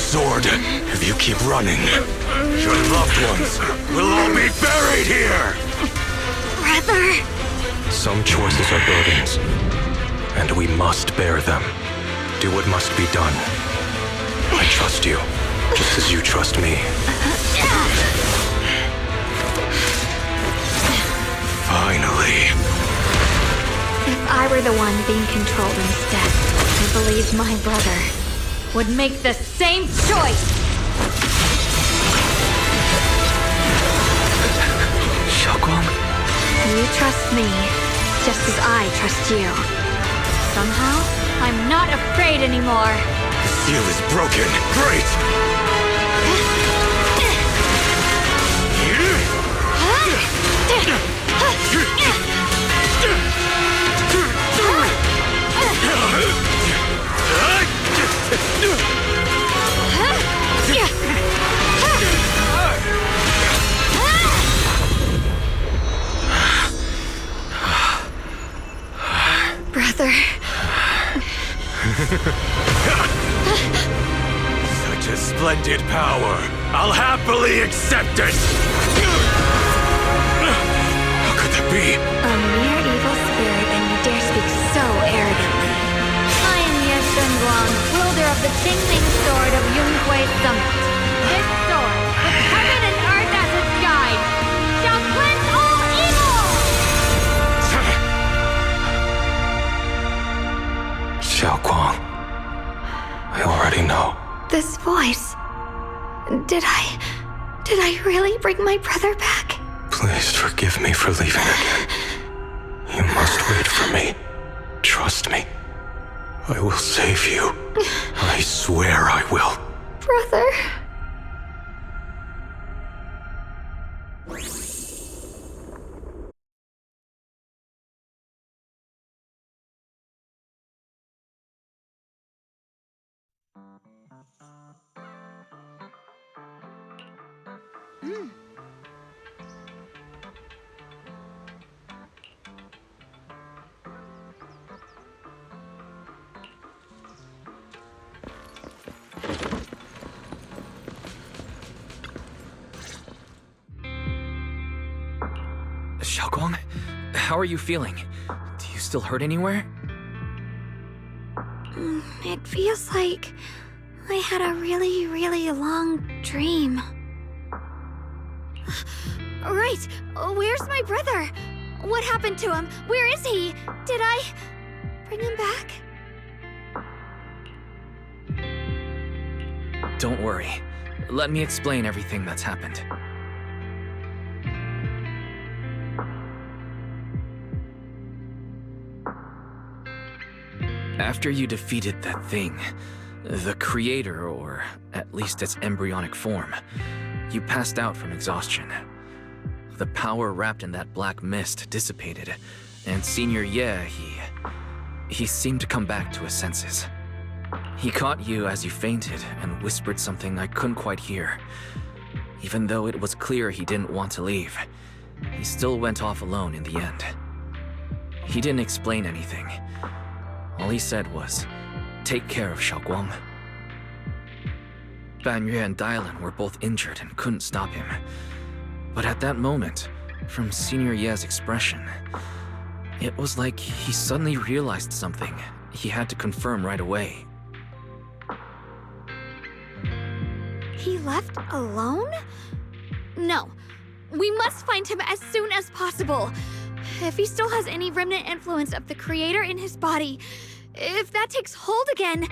sword if you keep running. Your loved ones will all be buried here! Brother! Some choices are burdens, and we must bear them. Do what must be done. I trust you, just as you trust me. Finally. If I were the one being controlled instead, I believe my brother would make the same choice! Xiaoguang? You trust me, just as I trust you. Somehow, I'm not afraid anymore. The seal is broken. Great! Brother. Such a splendid power. I'll happily accept it! How could that be? A mere evil spirit, and you dare speak so arrogantly. I am Ye Shenguang, wielder of the Qingming Sword of Yunhui Summit. This sword, with heaven and earth as its guide, shall cleanse all evil! Xiaoguang, I already know. This voice... Did I really bring my brother back? Please forgive me for leaving again. You must wait for me. Trust me. I will save you. I swear I will. Brother... Xiaoguang, how are you feeling? Do you still hurt anywhere? It feels like I had a really, really long dream. Right! Where's my brother? What happened to him? Where is he? Did I bring him back? Don't worry. Let me explain everything that's happened. After you defeated that thing, the creator, or at least its embryonic form, you passed out from exhaustion. The power wrapped in that black mist dissipated, and Senior Ye, he seemed to come back to his senses. He caught you as you fainted and whispered something I couldn't quite hear. Even though it was clear he didn't want to leave, he still went off alone in the end. He didn't explain anything. All he said was, "Take care of Xiaoguang." Ban Yue and Dylan were both injured and couldn't stop him. But at that moment, from Senior Ye's expression, it was like he suddenly realized something he had to confirm right away. He left alone? No. We must find him as soon as possible. If he still has any remnant influence of the creator in his body, if that takes hold again...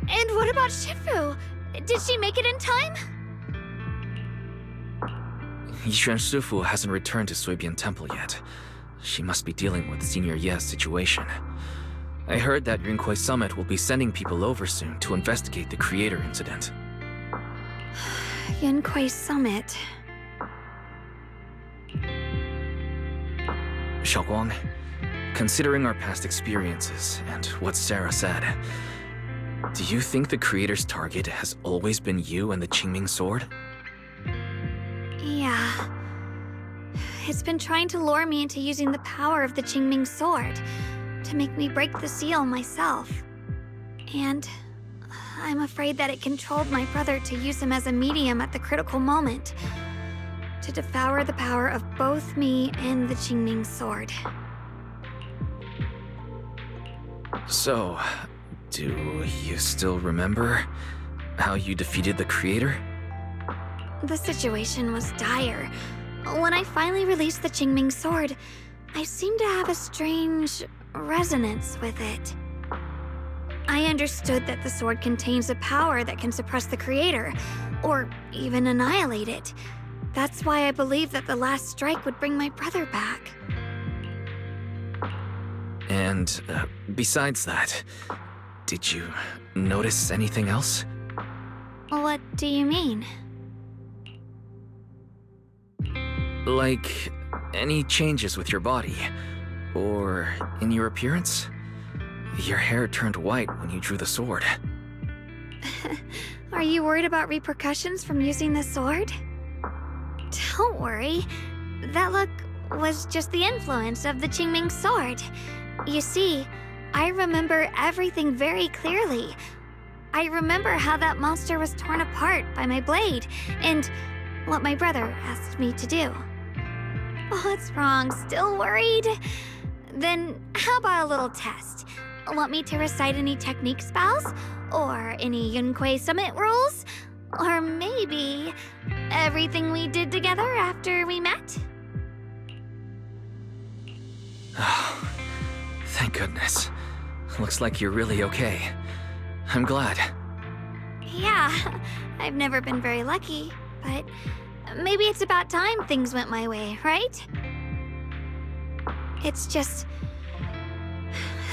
And what about Shifu? Did she make it in time? Yixuan Shifu hasn't returned to Suibian Temple yet. She must be dealing with Senior Ye's situation. I heard that Yunhui Summit will be sending people over soon to investigate the creator incident. Yunhui Summit... Xiaoguang, considering our past experiences and what Sarah said, do you think the creator's target has always been you and the Qingming Sword? Yeah. It's been trying to lure me into using the power of the Qingming Sword to make me break the seal myself. And I'm afraid that it controlled my brother to use him as a medium at the critical moment, to devour the power of both me and the Qingming sword. So, do you still remember how you defeated the creator? The situation was dire. When I finally released the Qingming sword, I seemed to have a strange resonance with it. I understood that the sword contains a power that can suppress the creator, or even annihilate it. That's why I believed that the last strike would bring my brother back. And besides that, did you notice anything else? What do you mean? Like, any changes with your body? Or in your appearance? Your hair turned white when you drew the sword. Are you worried about repercussions from using the sword? Don't worry. That look was just the influence of the Qingming sword. You see, I remember everything very clearly. I remember how that monster was torn apart by my blade, and what my brother asked me to do. What's wrong? Still worried? Then how about a little test? Want me to recite any technique spells? Or any Yunquei Summit rules? Or maybe everything we did together after we met? Oh, thank goodness. Looks like you're really okay. I'm glad. Yeah, I've never been very lucky, but maybe it's about time things went my way, right? It's just...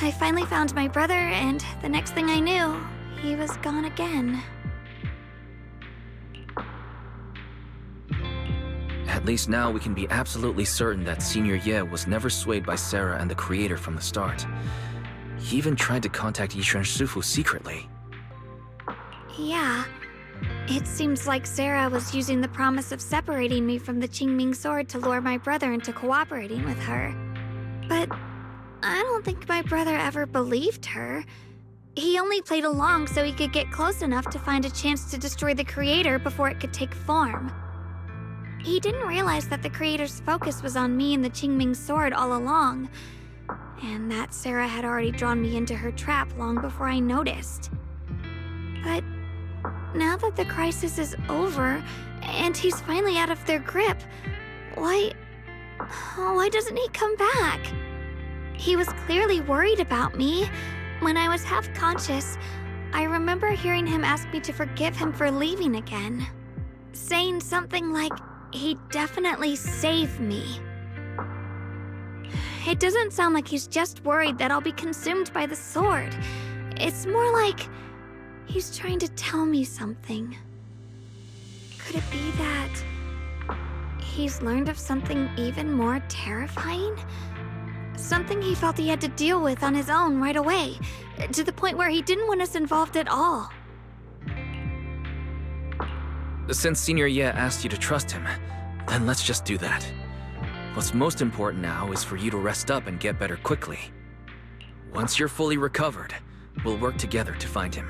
I finally found my brother, and the next thing I knew, he was gone again. At least now we can be absolutely certain that Senior Ye was never swayed by Sarah and the Creator from the start. He even tried to contact Yishuan Shifu secretly. Yeah. It seems like Sarah was using the promise of separating me from the Qingming sword to lure my brother into cooperating with her. But I don't think my brother ever believed her. He only played along so he could get close enough to find a chance to destroy the Creator before it could take form. He didn't realize that the Creator's focus was on me and the Qingming sword all along, and that Sarah had already drawn me into her trap long before I noticed. But now that the crisis is over, and he's finally out of their grip, why doesn't he come back? He was clearly worried about me. When I was half conscious, I remember hearing him ask me to forgive him for leaving again, saying something like, he'd definitely save me. It doesn't sound like he's just worried that I'll be consumed by the sword. It's more like he's trying to tell me something. Could it be that he's learned of something even more terrifying? Something he felt he had to deal with on his own right away, to the point where he didn't want us involved at all. Since Senior Ye asked you to trust him, then let's just do that. What's most important now is for you to rest up and get better quickly. Once you're fully recovered, we'll work together to find him.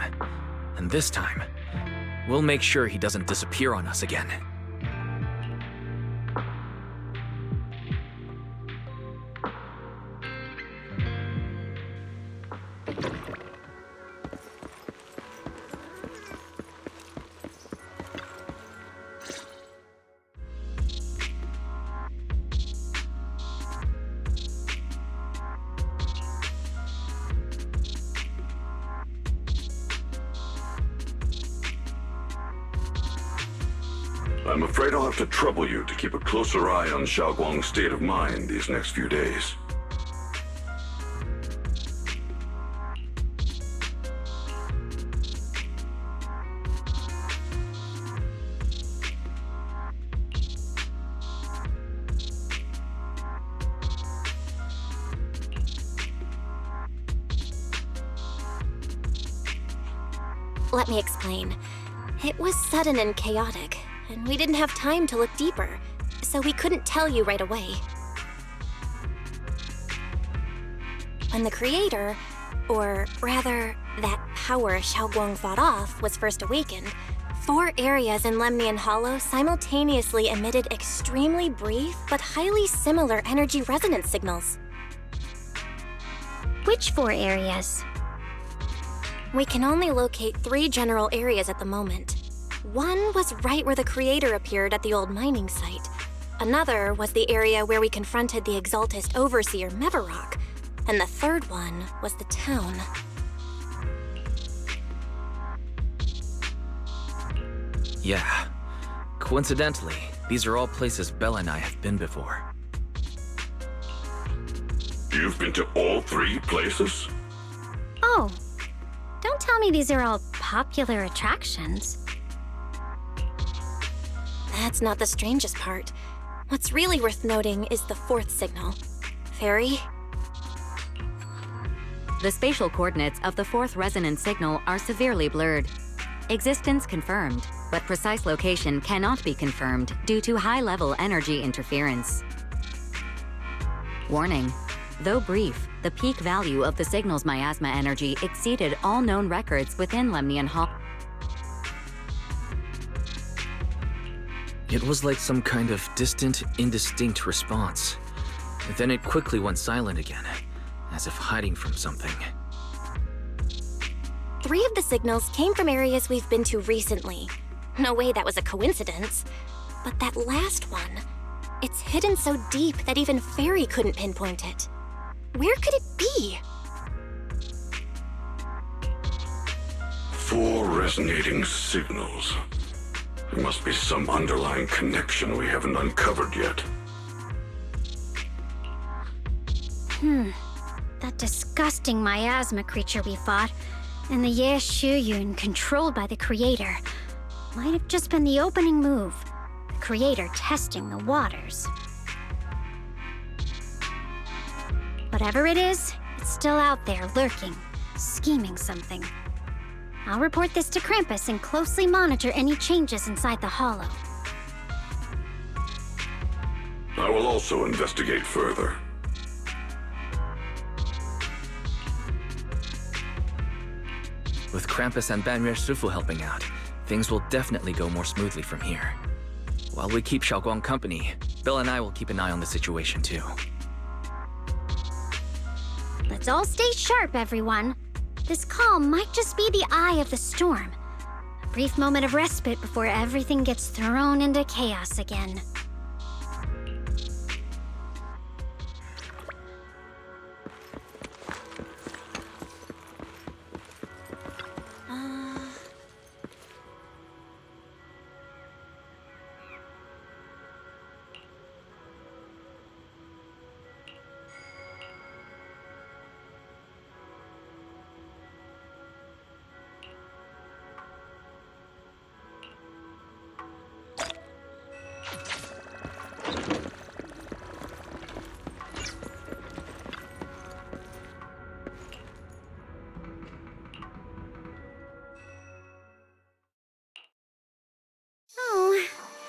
And this time, we'll make sure he doesn't disappear on us again. I'm afraid I'll have to trouble you to keep a closer eye on Xiaoguang's state of mind these next few days. Let me explain. It was sudden and chaotic, and we didn't have time to look deeper, so we couldn't tell you right away. When the Creator, or rather, that power Xiaoguang fought off was first awakened, 4 areas in Lemnian Hollow simultaneously emitted extremely brief but highly similar energy resonance signals. Which 4 areas? We can only locate 3 general areas at the moment. One was right where the creator appeared at the old mining site. Another was the area where we confronted the Exaltist Overseer Mevarok. And the third one was the town. Yeah. Coincidentally, these are all places Bella and I have been before. You've been to all 3 places? Oh, don't tell me these are all popular attractions. That's not the strangest part. What's really worth noting is the 4th signal. Fairy? The spatial coordinates of the 4th resonance signal are severely blurred. Existence confirmed, but precise location cannot be confirmed due to high-level energy interference. Warning. Though brief, the peak value of the signal's miasma energy exceeded all known records within Lemnian Hall. It was like some kind of distant, indistinct response. Then it quickly went silent again, as if hiding from something. 3 of the signals came from areas we've been to recently. No way that was a coincidence. But that last one, it's hidden so deep that even Fairy couldn't pinpoint it. Where could it be? 4 resonating signals. There must be some underlying connection we haven't uncovered yet. That disgusting miasma creature we fought, and the Ye Shuyun controlled by the Creator, might have just been the opening move. The Creator testing the waters. Whatever it is, it's still out there lurking, scheming something. I'll report this to Krampus and closely monitor any changes inside the Hollow. I will also investigate further. With Krampus and Banre Shifu helping out, things will definitely go more smoothly from here. While we keep Xiaoguang company, Bill and I will keep an eye on the situation too. Let's all stay sharp, everyone. This calm might just be the eye of the storm. A brief moment of respite before everything gets thrown into chaos again.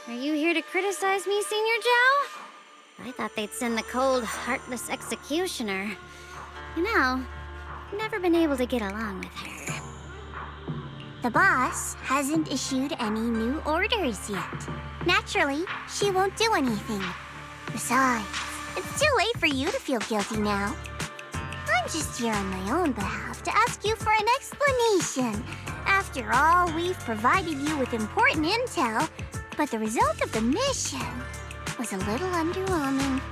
Are you here to criticize me, Senior Zhao? I thought they'd send the cold, heartless executioner. You know, I've never been able to get along with her. The boss hasn't issued any new orders yet. Naturally, she won't do anything. Besides, it's too late for you to feel guilty now. I'm just here on my own behalf to ask you for an explanation. After all, we've provided you with important intel, but the result of the mission was a little underwhelming.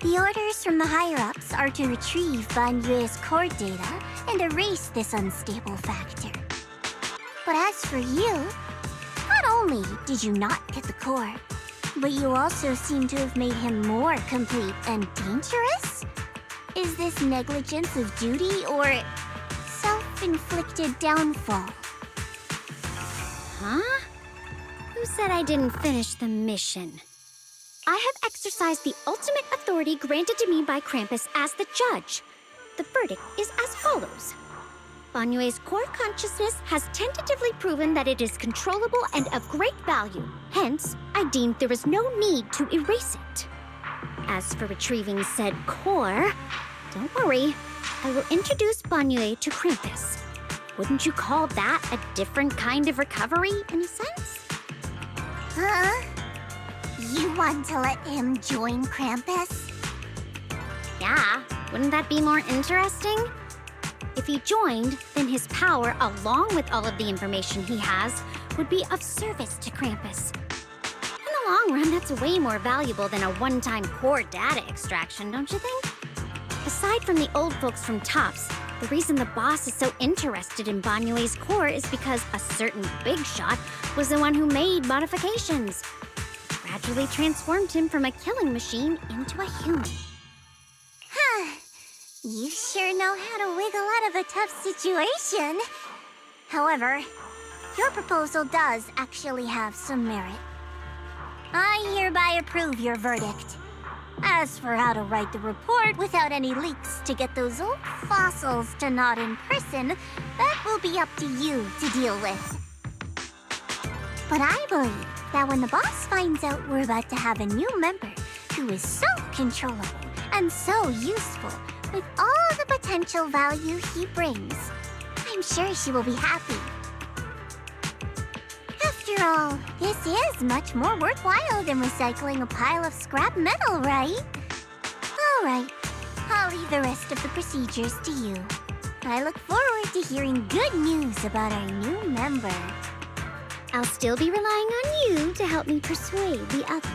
The orders from the higher-ups are to retrieve Ban Yue's core data and erase this unstable factor. But as for you, not only did you not get the core, but you also seem to have made him more complete and dangerous? Is this negligence of duty or self-inflicted downfall? Huh? Who said I didn't finish the mission? I have exercised the ultimate authority granted to me by Krampus as the judge. The verdict is as follows. Ban Yue's core consciousness has tentatively proven that it is controllable and of great value. Hence, I deemed there is no need to erase it. As for retrieving said core, don't worry. I will introduce Ban Yue to Krampus. Wouldn't you call that a different kind of recovery, in a sense? Huh? You want to let him join Krampus? Yeah, wouldn't that be more interesting? If he joined, then his power, along with all of the information he has, would be of service to Krampus. In the long run, that's way more valuable than a one-time core data extraction, don't you think? Aside from the old folks from TOPS, the reason the boss is so interested in Banyue's core is because a certain big shot was the one who made modifications. Gradually transformed him from a killing machine into a human. You sure know how to wiggle out of a tough situation. However, your proposal does actually have some merit. I hereby approve your verdict. As for how to write the report without any leaks to get those old fossils to not in prison, that will be up to you to deal with. But I believe that when the boss finds out we're about to have a new member who is so controllable and so useful, with all the potential value he brings, I'm sure she will be happy. After all, this is much more worthwhile than recycling a pile of scrap metal, right? Alright, I'll leave the rest of the procedures to you. I look forward to hearing good news about our new member. I'll still be relying on you to help me persuade the others.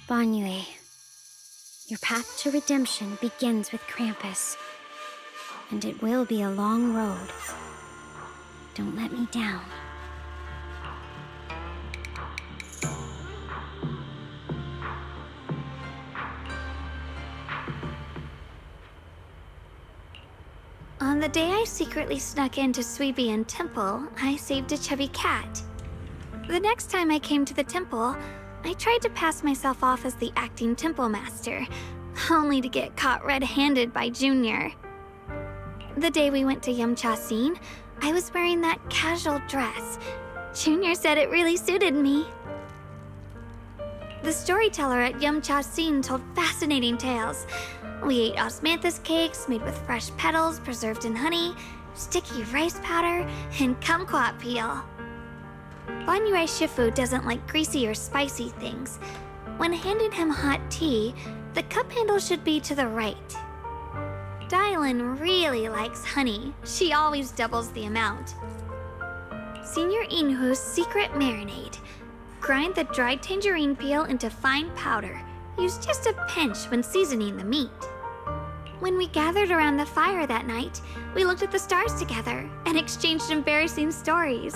Banyue, your path to redemption begins with Krampus. And it will be a long road. Don't let me down. On the day I secretly snuck into Sweebian Temple, I saved a chubby cat. The next time I came to the temple, I tried to pass myself off as the acting temple master, only to get caught red-handed by Junior. The day we went to Yumcha-Scene, I was wearing that casual dress. Junior said it really suited me. The storyteller at Yumcha-Scene told fascinating tales. We ate osmanthus cakes made with fresh petals preserved in honey, sticky rice powder, and kumquat peel. Banyue Shifu doesn't like greasy or spicy things. When handing him hot tea, the cup handle should be to the right. Dylan really likes honey. She always doubles the amount. Senior Inhu's secret marinade. Grind the dried tangerine peel into fine powder. Use just a pinch when seasoning the meat. When we gathered around the fire that night, we looked at the stars together and exchanged embarrassing stories.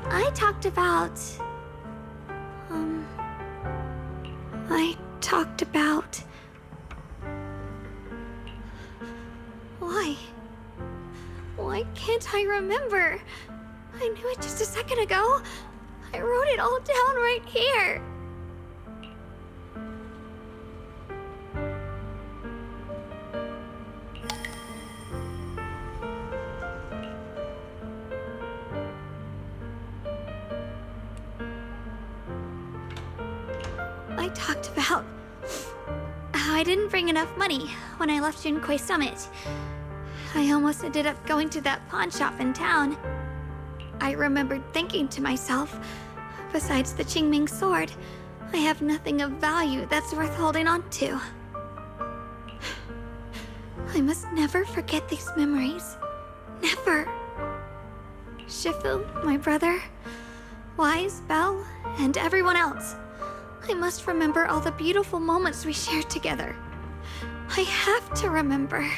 I talked about... Why can't I remember? I knew it just a second ago. I wrote it all down right here. I talked about how I didn't bring enough money when I left Junkoi Summit. I almost ended up going to that pawn shop in town. I remembered thinking to myself, besides the Qingming sword, I have nothing of value that's worth holding on to. I must never forget these memories. Never. Shifu, my brother, Wise, Belle, and everyone else. I must remember all the beautiful moments we shared together. I have to remember.